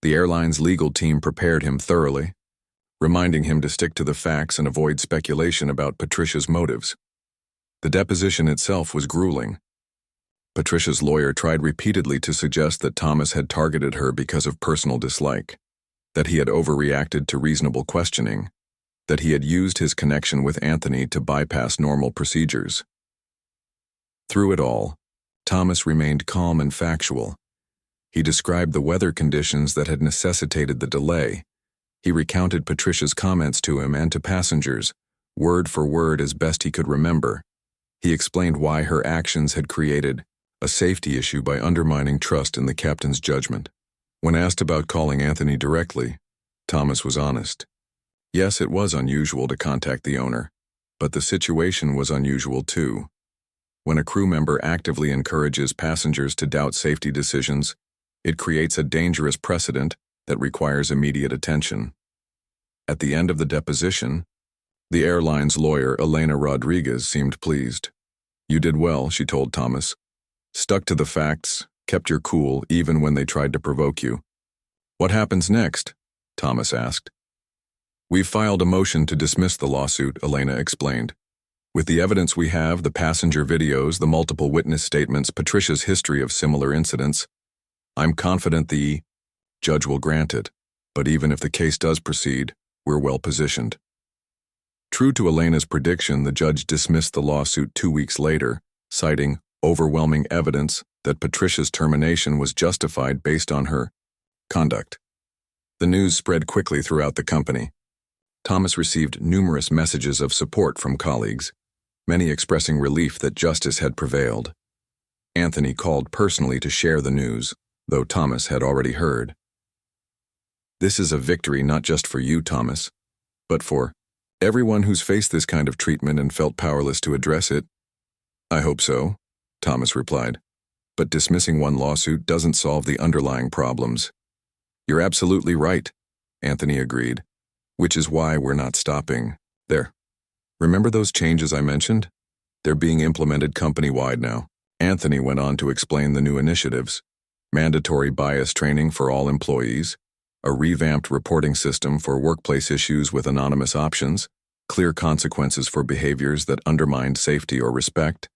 The airline's legal team prepared him thoroughly, reminding him to stick to the facts and avoid speculation about Patricia's motives. The deposition itself was grueling. Patricia's lawyer tried repeatedly to suggest that Thomas had targeted her because of personal dislike, that he had overreacted to reasonable questioning, that he had used his connection with Anthony to bypass normal procedures. Through it all, Thomas remained calm and factual. He described the weather conditions that had necessitated the delay. He recounted Patricia's comments to him and to passengers, word for word as best he could remember. He explained why her actions had created a safety issue by undermining trust in the captain's judgment. When asked about calling Anthony directly, Thomas was honest. Yes, it was unusual to contact the owner, but the situation was unusual too. When a crew member actively encourages passengers to doubt safety decisions, it creates a dangerous precedent that requires immediate attention. At the end of the deposition, the airline's lawyer, Elena Rodriguez, seemed pleased. You did well, she told Thomas. Stuck to the facts, kept your cool even when they tried to provoke you. What happens next? Thomas asked. We've filed a motion to dismiss the lawsuit, Elena explained. With the evidence we have, the passenger videos, the multiple witness statements, Patricia's history of similar incidents, I'm confident the judge will grant it, but even if the case does proceed, we're well positioned. True to Elena's prediction, the judge dismissed the lawsuit 2 weeks later, citing overwhelming evidence that Patricia's termination was justified based on her conduct. The news spread quickly throughout the company. Thomas received numerous messages of support from colleagues, many expressing relief that justice had prevailed. Anthony called personally to share the news, though Thomas had already heard. "This is a victory not just for you, Thomas, but for everyone who's faced this kind of treatment and felt powerless to address it." "I hope so," Thomas replied. "But dismissing one lawsuit doesn't solve the underlying problems." "You're absolutely right," Anthony agreed, "which is why we're not stopping there. Remember those changes I mentioned? They're being implemented company-wide now." Anthony went on to explain the new initiatives: mandatory bias training for all employees, a revamped reporting system for workplace issues with anonymous options, clear consequences for behaviors that undermined safety or respect,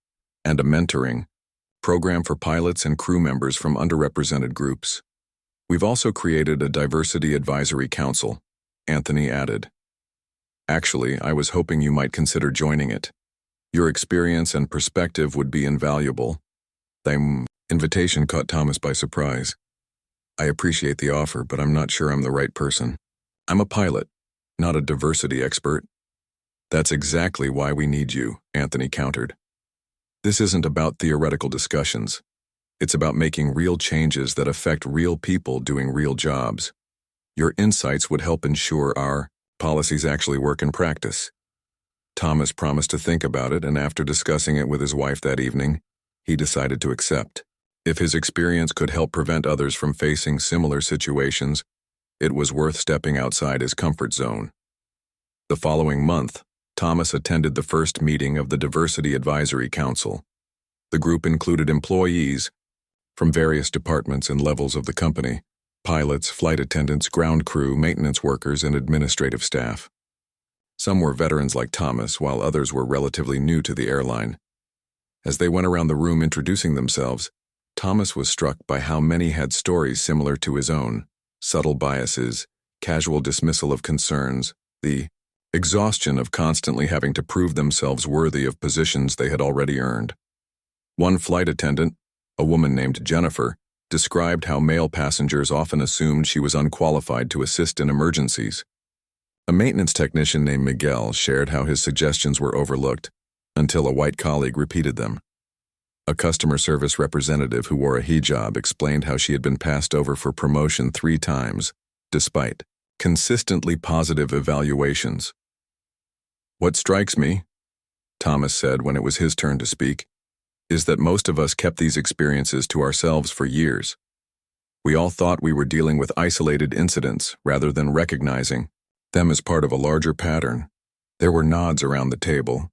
and a mentoring program for pilots and crew members from underrepresented groups. "We've also created a diversity advisory council," Anthony added. "Actually, I was hoping you might consider joining it. Your experience and perspective would be invaluable." The invitation caught Thomas by surprise. "I appreciate the offer, but I'm not sure I'm the right person. I'm a pilot, not a diversity expert." "That's exactly why we need you," Anthony countered. "This isn't about theoretical discussions. It's about making real changes that affect real people doing real jobs. Your insights would help ensure our policies actually work in practice." Thomas promised to think about it, and after discussing it with his wife that evening, he decided to accept. If his experience could help prevent others from facing similar situations, it was worth stepping outside his comfort zone. The following month, Thomas attended the first meeting of the Diversity Advisory Council. The group included employees from various departments and levels of the company: pilots, flight attendants, ground crew, maintenance workers, and administrative staff. Some were veterans like Thomas, while others were relatively new to the airline. As they went around the room introducing themselves, Thomas was struck by how many had stories similar to his own: subtle biases, casual dismissal of concerns, the exhaustion of constantly having to prove themselves worthy of positions they had already earned. One flight attendant, a woman named Jennifer, described how male passengers often assumed she was unqualified to assist in emergencies. A maintenance technician named Miguel shared how his suggestions were overlooked until a white colleague repeated them. A customer service representative who wore a hijab explained how she had been passed over for promotion 3 times, despite consistently positive evaluations. "What strikes me," Thomas said when it was his turn to speak, "is that most of us kept these experiences to ourselves for years. We all thought we were dealing with isolated incidents rather than recognizing them as part of a larger pattern." There were nods around the table.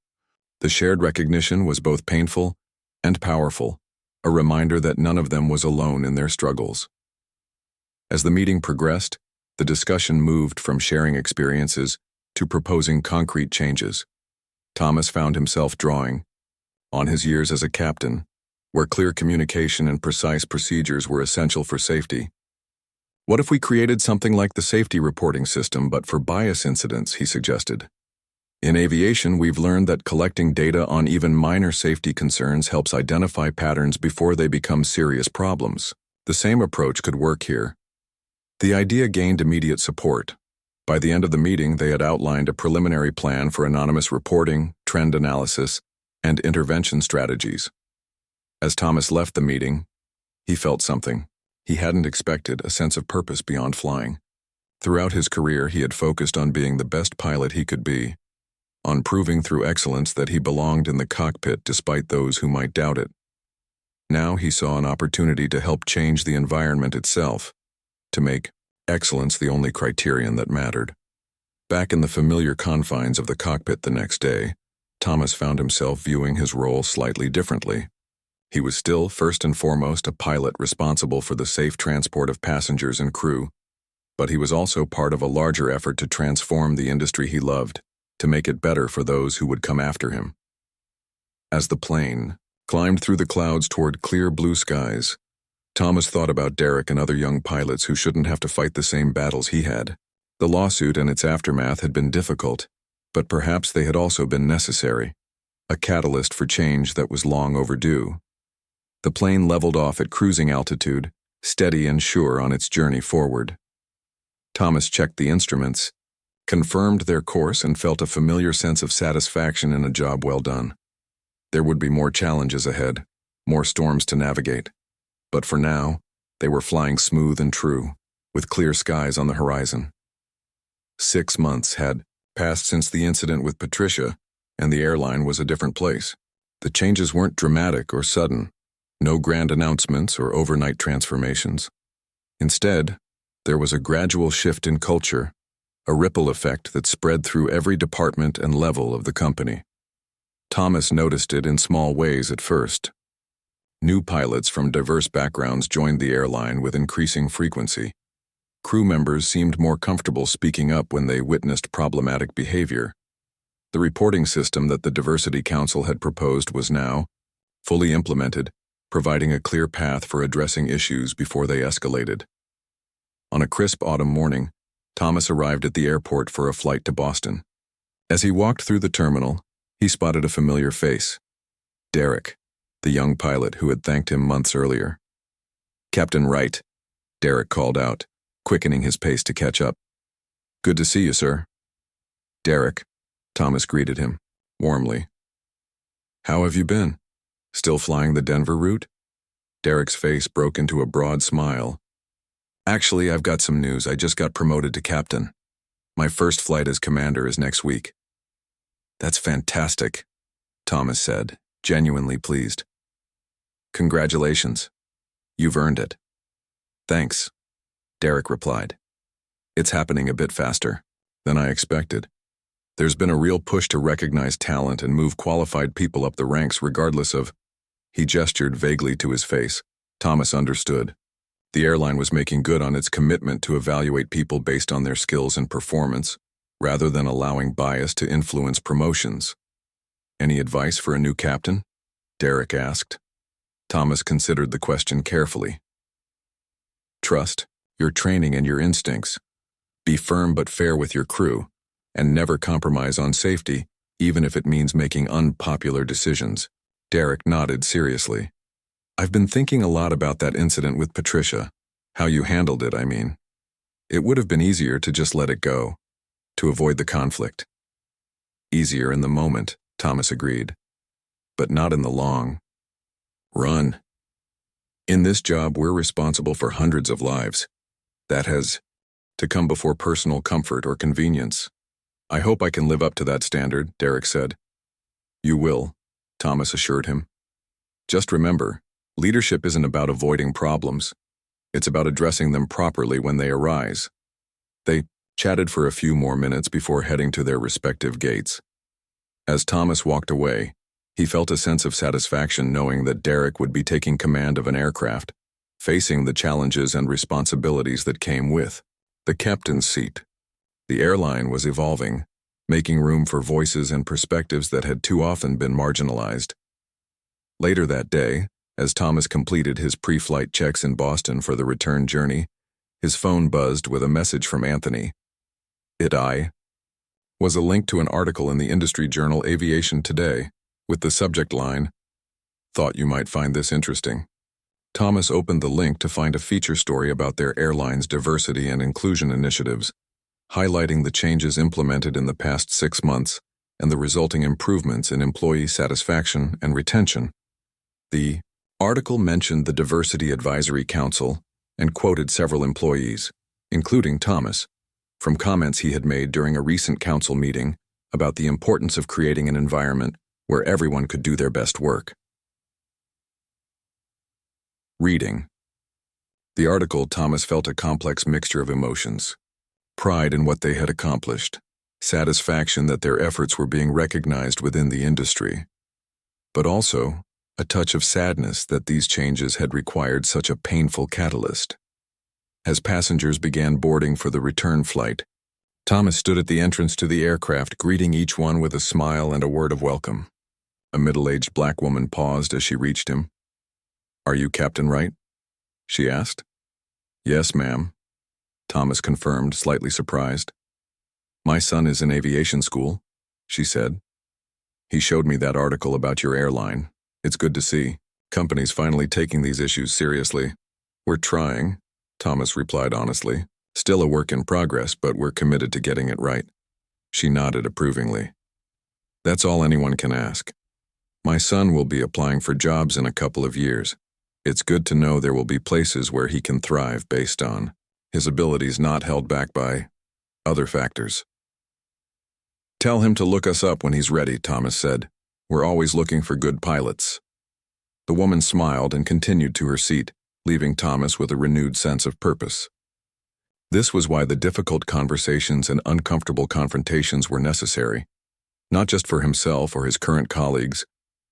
The shared recognition was both painful and powerful, a reminder that none of them was alone in their struggles. As the meeting progressed, the discussion moved from sharing experiences to proposing concrete changes. Thomas found himself drawing on his years as a captain, where clear communication and precise procedures were essential for safety. "What if we created something like the safety reporting system, but for bias incidents?" he suggested. "In aviation, we've learned that collecting data on even minor safety concerns helps identify patterns before they become serious problems. The same approach could work here." The idea gained immediate support. By the end of the meeting, they had outlined a preliminary plan for anonymous reporting, trend analysis, and intervention strategies. As Thomas left the meeting, he felt something he hadn't expected: a sense of purpose beyond flying. Throughout his career, he had focused on being the best pilot he could be, on proving through excellence that he belonged in the cockpit despite those who might doubt it. Now he saw an opportunity to help change the environment itself, to make excellence the only criterion that mattered. Back in the familiar confines of the cockpit the next day, Thomas found himself viewing his role slightly differently. He was still, first and foremost, a pilot responsible for the safe transport of passengers and crew, but he was also part of a larger effort to transform the industry he loved, to make it better for those who would come after him. As the plane climbed through the clouds toward clear blue skies, Thomas thought about Derek and other young pilots who shouldn't have to fight the same battles he had. The lawsuit and its aftermath had been difficult, but perhaps they had also been necessary, a catalyst for change that was long overdue. The plane leveled off at cruising altitude, steady and sure on its journey forward. Thomas checked the instruments, confirmed their course, and felt a familiar sense of satisfaction in a job well done. There would be more challenges ahead, more storms to navigate. But for now, they were flying smooth and true, with clear skies on the horizon. 6 months had passed since the incident with Patricia, and the airline was a different place. The changes weren't dramatic or sudden, no grand announcements or overnight transformations. Instead, there was a gradual shift in culture, a ripple effect that spread through every department and level of the company. Thomas noticed it in small ways at first. New pilots from diverse backgrounds joined the airline with increasing frequency. Crew members seemed more comfortable speaking up when they witnessed problematic behavior. The reporting system that the Diversity Council had proposed was now fully implemented, providing a clear path for addressing issues before they escalated. On a crisp autumn morning, Thomas arrived at the airport for a flight to Boston. As he walked through the terminal, he spotted a familiar face. Derek, the young pilot who had thanked him months earlier. "Captain Wright," Derek called out, quickening his pace to catch up. "Good to see you, sir." "Derek," Thomas greeted him, warmly. "How have you been? Still flying the Denver route?" Derek's face broke into a broad smile. "Actually, I've got some news. I just got promoted to captain. My first flight as commander is next week." "That's fantastic," Thomas said, genuinely pleased. "Congratulations. You've earned it." "Thanks," Derek replied. "It's happening a bit faster than I expected. There's been a real push to recognize talent and move qualified people up the ranks regardless of—" He gestured vaguely to his face. Thomas understood. The airline was making good on its commitment to evaluate people based on their skills and performance, rather than allowing bias to influence promotions. "Any advice for a new captain?" Derek asked. Thomas considered the question carefully. "Trust your training and your instincts. Be firm but fair with your crew, and never compromise on safety, even if it means making unpopular decisions." Derek nodded seriously. "I've been thinking a lot about that incident with Patricia. How you handled it, I mean. It would have been easier to just let it go, to avoid the conflict." "Easier in the moment," Thomas agreed, "but not in the long run. In this job, we're responsible for hundreds of lives. That has to come before personal comfort or convenience. I hope I can live up to that standard," Derek said. "You will," Thomas assured him. "Just remember, leadership isn't about avoiding problems. It's about addressing them properly when they arise." They chatted for a few more minutes before heading to their respective gates. As Thomas walked away, he felt a sense of satisfaction knowing that Derek would be taking command of an aircraft, facing the challenges and responsibilities that came with the captain's seat. The airline was evolving, making room for voices and perspectives that had too often been marginalized. Later that day, as Thomas completed his pre-flight checks in Boston for the return journey, his phone buzzed with a message from Anthony. It was a link to an article in the industry journal Aviation Today, with the subject line, "Thought you might find this interesting." Thomas opened the link to find a feature story about their airline's diversity and inclusion initiatives, highlighting the changes implemented in the past 6 months and the resulting improvements in employee satisfaction and retention. The article mentioned the Diversity Advisory Council and quoted several employees, including Thomas, from comments he had made during a recent council meeting about the importance of creating an environment where everyone could do their best work. Reading. The article, Thomas felt a complex mixture of emotions. Pride in what they had accomplished, satisfaction that their efforts were being recognized within the industry, but also a touch of sadness that these changes had required such a painful catalyst. As passengers began boarding for the return flight, Thomas stood at the entrance to the aircraft, greeting each one with a smile and a word of welcome. A middle-aged black woman paused as she reached him. "Are you Captain Wright?" she asked. "Yes, ma'am," Thomas confirmed, slightly surprised. "My son is in aviation school," she said. "He showed me that article about your airline. It's good to see." Company's finally taking these issues seriously. We're trying, Thomas replied honestly. Still a work in progress, but we're committed to getting it right. She nodded approvingly. That's all anyone can ask. My son will be applying for jobs in a couple of years. It's good to know there will be places where he can thrive based on his abilities, not held back by other factors. Tell him to look us up when he's ready, Thomas said. We're always looking for good pilots. The woman smiled and continued to her seat, leaving Thomas with a renewed sense of purpose. This was why the difficult conversations and uncomfortable confrontations were necessary, not just for himself or his current colleagues,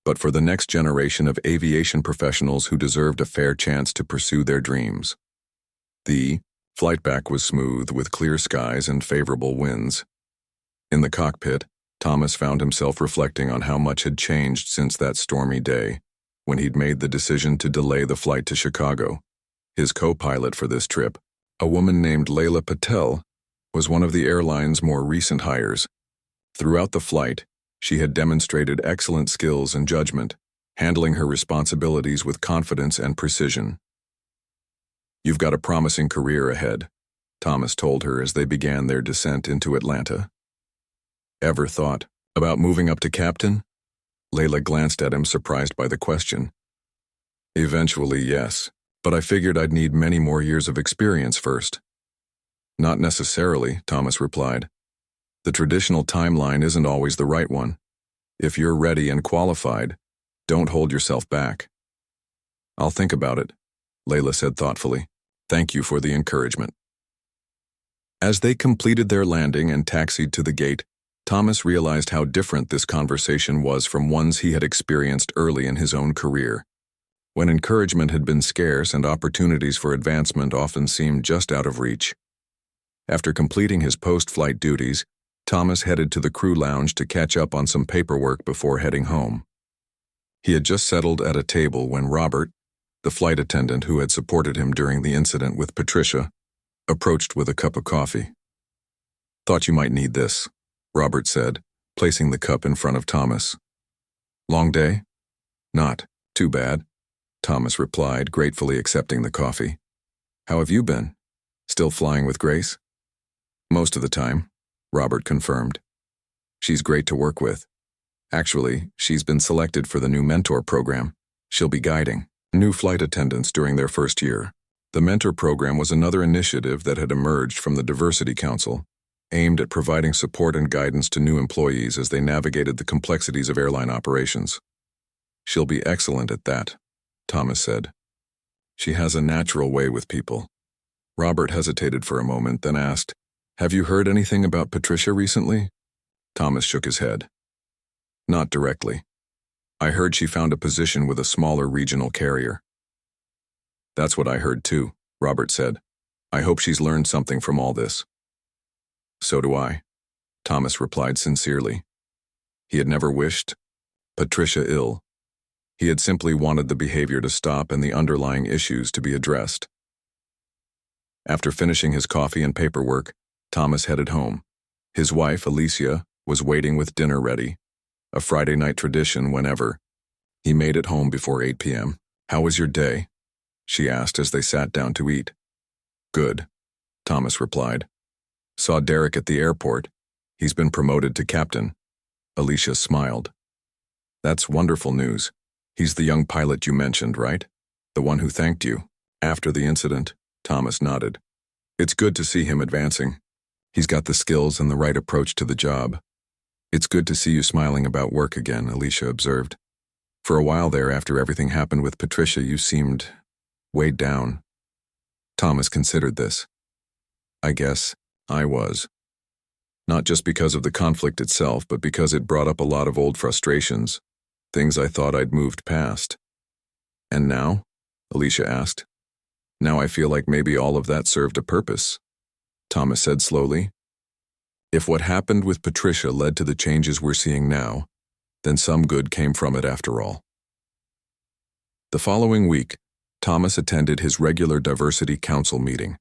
but for the next generation of aviation professionals who deserved a fair chance to pursue their dreams. The flight back was smooth, with clear skies and favorable winds. In the cockpit, Thomas found himself reflecting on how much had changed since that stormy day, when he'd made the decision to delay the flight to Chicago. His co-pilot for this trip, a woman named Layla Patel, was one of the airline's more recent hires. Throughout the flight, she had demonstrated excellent skills and judgment, handling her responsibilities with confidence and precision. You've got a promising career ahead, Thomas told her as they began their descent into Atlanta. Ever thought about moving up to captain? Layla glanced at him, surprised by the question. Eventually, yes, but I figured I'd need many more years of experience first. Not necessarily, Thomas replied. The traditional timeline isn't always the right one. If you're ready and qualified, don't hold yourself back. I'll think about it, Layla said thoughtfully. Thank you for the encouragement. As they completed their landing and taxied to the gate, Thomas realized how different this conversation was from ones he had experienced early in his own career, when encouragement had been scarce and opportunities for advancement often seemed just out of reach. After completing his post-flight duties, Thomas headed to the crew lounge to catch up on some paperwork before heading home. He had just settled at a table when Robert, the flight attendant who had supported him during the incident with Patricia, approached with a cup of coffee. Thought you might need this, Robert said, placing the cup in front of Thomas. Long day? Not too bad, Thomas replied, gratefully accepting the coffee. How have you been? Still flying with Grace? Most of the time, Robert confirmed. She's great to work with. Actually, she's been selected for the new mentor program. She'll be guiding new flight attendants during their first year. The mentor program was another initiative that had emerged from the Diversity Council, aimed at providing support and guidance to new employees as they navigated the complexities of airline operations. She'll be excellent at that, Thomas said. She has a natural way with people. Robert hesitated for a moment, then asked, Have you heard anything about Patricia recently? Thomas shook his head. Not directly. I heard she found a position with a smaller regional carrier. That's what I heard too, Robert said. I hope she's learned something from all this. So do I, Thomas replied sincerely. He had never wished Patricia ill. He had simply wanted the behavior to stop and the underlying issues to be addressed. After finishing his coffee and paperwork, Thomas headed home. His wife, Alicia, was waiting with dinner ready, a Friday night tradition whenever. He made it home before 8 p.m. How was your day? She asked as they sat down to eat. Good, Thomas replied. Saw Derek at the airport. He's been promoted to captain. Alicia smiled. That's wonderful news. He's the young pilot you mentioned, right? The one who thanked you. After the incident, Thomas nodded. It's good to see him advancing. He's got the skills and the right approach to the job. It's good to see you smiling about work again, Alicia observed. For a while there, after everything happened with Patricia, you seemed weighed down. Thomas considered this. I guess I was. Not just because of the conflict itself, but because it brought up a lot of old frustrations, things I thought I'd moved past. And now? Alicia asked. Now I feel like maybe all of that served a purpose, Thomas said slowly. If what happened with Patricia led to the changes we're seeing now, then some good came from it after all. The following week, Thomas attended his regular Diversity Council meeting.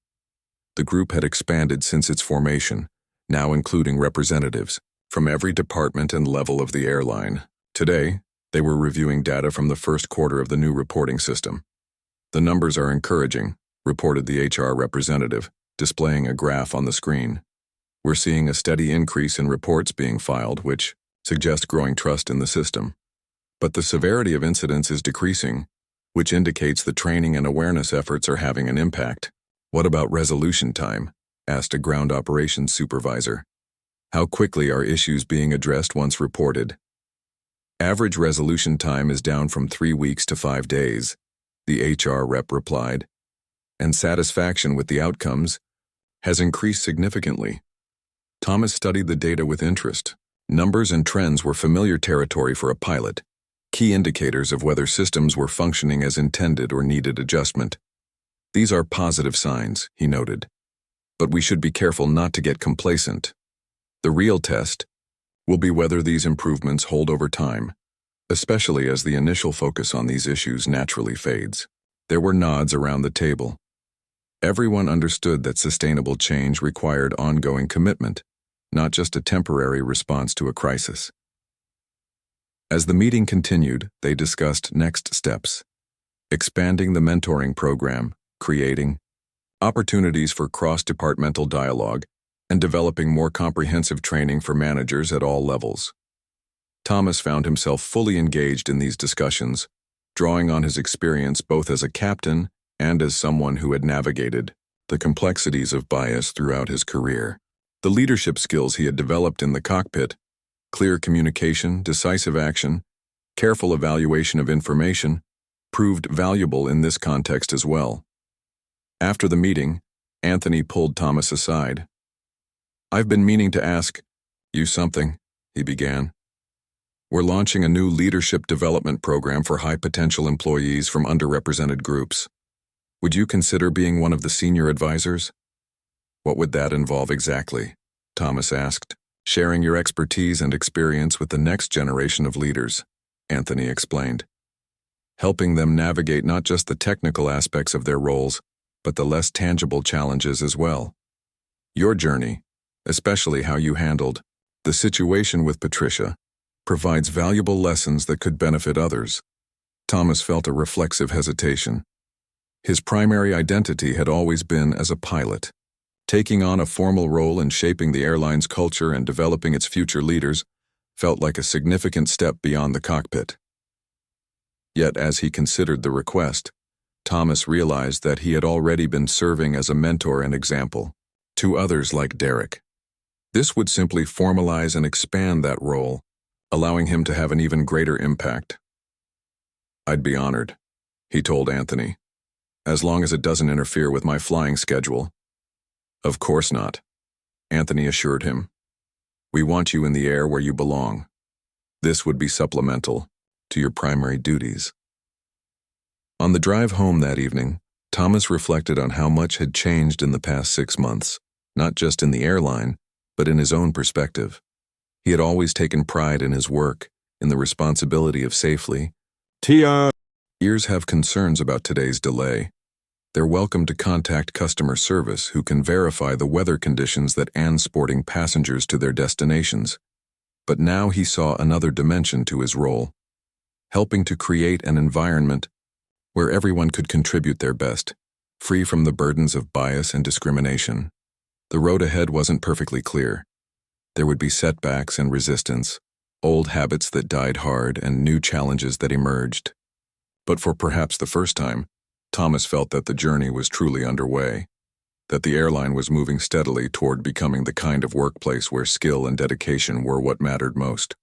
The group had expanded since its formation, now including representatives from every department and level of the airline. Today, They were reviewing data from the first quarter of the new reporting system. "The numbers are encouraging," reported the HR representative, displaying a graph on the screen. "We're seeing a steady increase in reports being filed, which suggests growing trust in the system. But the severity of incidents is decreasing, which indicates the training and awareness efforts are having an impact." "What about resolution time?" asked a ground operations supervisor. "How quickly are issues being addressed once reported?" "Average resolution time is down from 3 weeks to 5 days, the HR rep replied. "And satisfaction with the outcomes has increased significantly." Thomas studied the data with interest. Numbers and trends were familiar territory for a pilot, key indicators of whether systems were functioning as intended or needed adjustment. "These are positive signs," he noted. "But we should be careful not to get complacent. The real test will be whether these improvements hold over time, especially as the initial focus on these issues naturally fades." There were nods around the table. Everyone understood that sustainable change required ongoing commitment, not just a temporary response to a crisis. As the meeting continued, they discussed next steps: expanding the mentoring program, creating opportunities for cross-departmental dialogue, and developing more comprehensive training for managers at all levels. Thomas found himself fully engaged in these discussions, drawing on his experience both as a captain and as someone who had navigated the complexities of bias throughout his career. The leadership skills he had developed in the cockpit, clear communication, decisive action, careful evaluation of information, proved valuable in this context as well. After the meeting, Anthony pulled Thomas aside. "I've been meaning to ask you something," he began. "We're launching a new leadership development program for high-potential employees from underrepresented groups. Would you consider being one of the senior advisors?" "What would that involve exactly?" Thomas asked. "Sharing your expertise and experience with the next generation of leaders," Anthony explained. "Helping them navigate not just the technical aspects of their roles, but the less tangible challenges as well. Your journey, especially how you handled the situation with Patricia, provides valuable lessons that could benefit others." Thomas felt a reflexive hesitation. His primary identity had always been as a pilot. Taking on a formal role in shaping the airline's culture and developing its future leaders felt like a significant step beyond the cockpit. Yet as he considered the request, Thomas realized that he had already been serving as a mentor and example to others like Derek. This would simply formalize and expand that role, allowing him to have an even greater impact. "I'd be honored," he told Anthony, "as long as it doesn't interfere with my flying schedule." "Of course not," Anthony assured him. "We want you in the air where you belong. This would be supplemental to your primary duties." On the drive home that evening, Thomas reflected on how much had changed in the past 6 months, not just in the airline, but in his own perspective. He had always taken pride in his work, in the responsibility of safely. Ears have concerns about today's delay. They're welcome to contact customer service, who can verify the weather conditions that transporting passengers to their destinations. But now he saw another dimension to his role, helping to create an environment where everyone could contribute their best, free from the burdens of bias and discrimination. The road ahead wasn't perfectly clear. There would be setbacks and resistance, old habits that died hard and new challenges that emerged. But for perhaps the first time, Thomas felt that the journey was truly underway, that the airline was moving steadily toward becoming the kind of workplace where skill and dedication were what mattered most.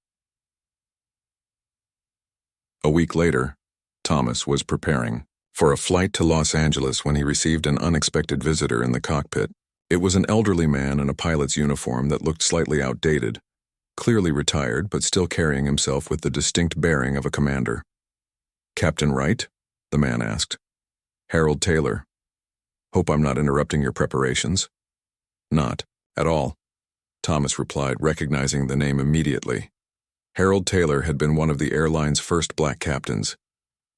A week later, Thomas was preparing for a flight to Los Angeles when he received an unexpected visitor in the cockpit. It was an elderly man in a pilot's uniform that looked slightly outdated, clearly retired but still carrying himself with the distinct bearing of a commander. "Captain Wright?" the man asked. "Harold Taylor. Hope I'm not interrupting your preparations." "Not at all," Thomas replied, recognizing the name immediately. Harold Taylor had been one of the airline's first black captains,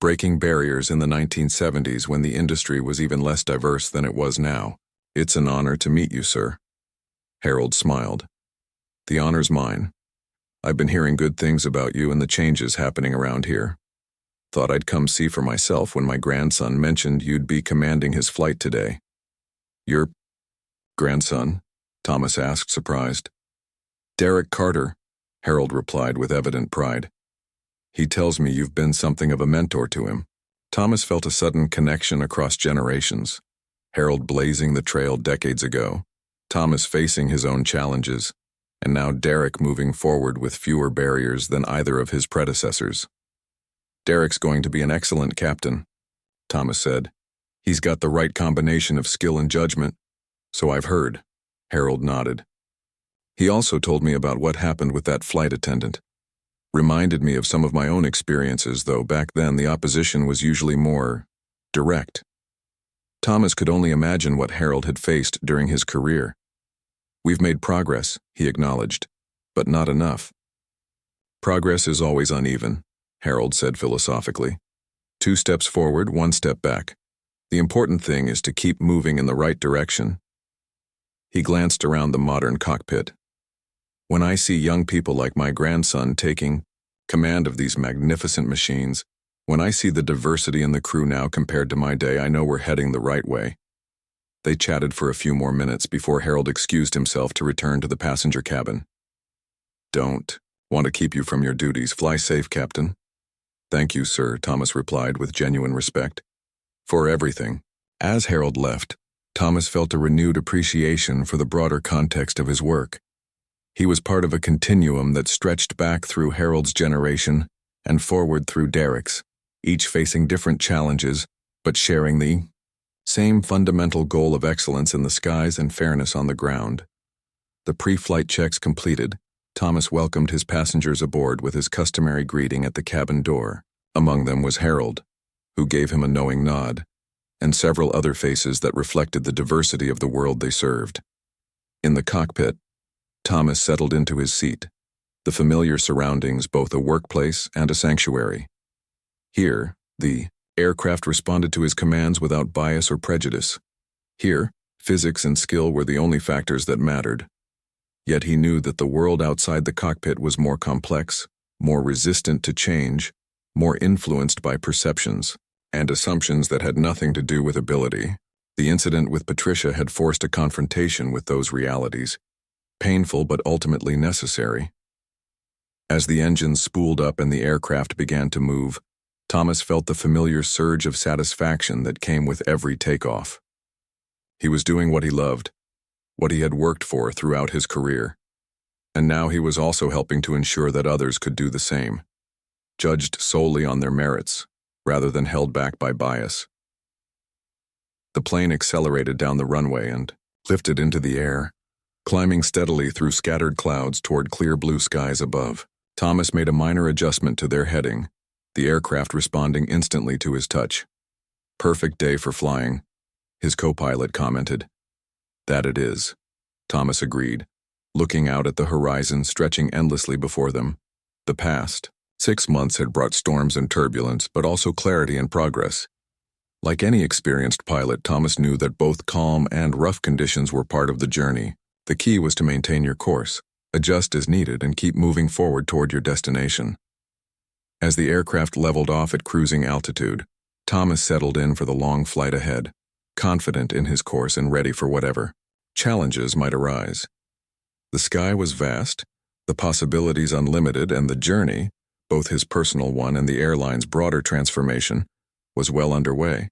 breaking barriers in the 1970s when the industry was even less diverse than it was now. "It's an honor to meet you, sir." Harold smiled. "The honor's mine. I've been hearing good things about you and the changes happening around here. Thought I'd come see for myself when my grandson mentioned you'd be commanding his flight today." "Your grandson?" Thomas asked, surprised. "Derek Carter," Harold replied with evident pride. "He tells me you've been something of a mentor to him." Thomas felt a sudden connection across generations. Harold blazing the trail decades ago, Thomas facing his own challenges, and now Derek moving forward with fewer barriers than either of his predecessors. "Derek's going to be an excellent captain," Thomas said. "He's got the right combination of skill and judgment." "So I've heard," Harold nodded. "He also told me about what happened with that flight attendant. Reminded me of some of my own experiences, though back then the opposition was usually more direct." Thomas could only imagine what Harold had faced during his career. "We've made progress," he acknowledged, "but not enough." "Progress is always uneven," Harold said philosophically. "2 steps forward, 1 step back. The important thing is to keep moving in the right direction." He glanced around the modern cockpit. "When I see young people like my grandson taking command of these magnificent machines, when I see the diversity in the crew now compared to my day, I know we're heading the right way." They chatted for a few more minutes before Harold excused himself to return to the passenger cabin. "Don't want to keep you from your duties. Fly safe, Captain." "Thank you, sir," Thomas replied with genuine respect. "For everything." As Harold left, Thomas felt a renewed appreciation for the broader context of his work. He was part of a continuum that stretched back through Harold's generation and forward through Derek's, each facing different challenges, but sharing the same fundamental goal of excellence in the skies and fairness on the ground. The pre-flight checks completed, Thomas welcomed his passengers aboard with his customary greeting at the cabin door. Among them was Harold, who gave him a knowing nod, and several other faces that reflected the diversity of the world they served. In the cockpit, Thomas settled into his seat, the familiar surroundings both a workplace and a sanctuary. Here, the aircraft responded to his commands without bias or prejudice. Here, physics and skill were the only factors that mattered. Yet he knew that the world outside the cockpit was more complex, more resistant to change, more influenced by perceptions and assumptions that had nothing to do with ability. The incident with Patricia had forced a confrontation with those realities, painful but ultimately necessary. As the engines spooled up and the aircraft began to move, Thomas felt the familiar surge of satisfaction that came with every takeoff. He was doing what he loved, what he had worked for throughout his career, and now he was also helping to ensure that others could do the same, judged solely on their merits, rather than held back by bias. The plane accelerated down the runway and lifted into the air, climbing steadily through scattered clouds toward clear blue skies above. Thomas made a minor adjustment to their heading, the aircraft responding instantly to his touch. "Perfect day for flying," his co-pilot commented. "That it is," Thomas agreed, looking out at the horizon stretching endlessly before them. The past 6 months had brought storms and turbulence, but also clarity and progress. Like any experienced pilot, Thomas knew that both calm and rough conditions were part of the journey. The key was to maintain your course, adjust as needed, and keep moving forward toward your destination. As the aircraft leveled off at cruising altitude, Thomas settled in for the long flight ahead, confident in his course and ready for whatever challenges might arise. The sky was vast, the possibilities unlimited, and the journey, both his personal one and the airline's broader transformation, was well underway.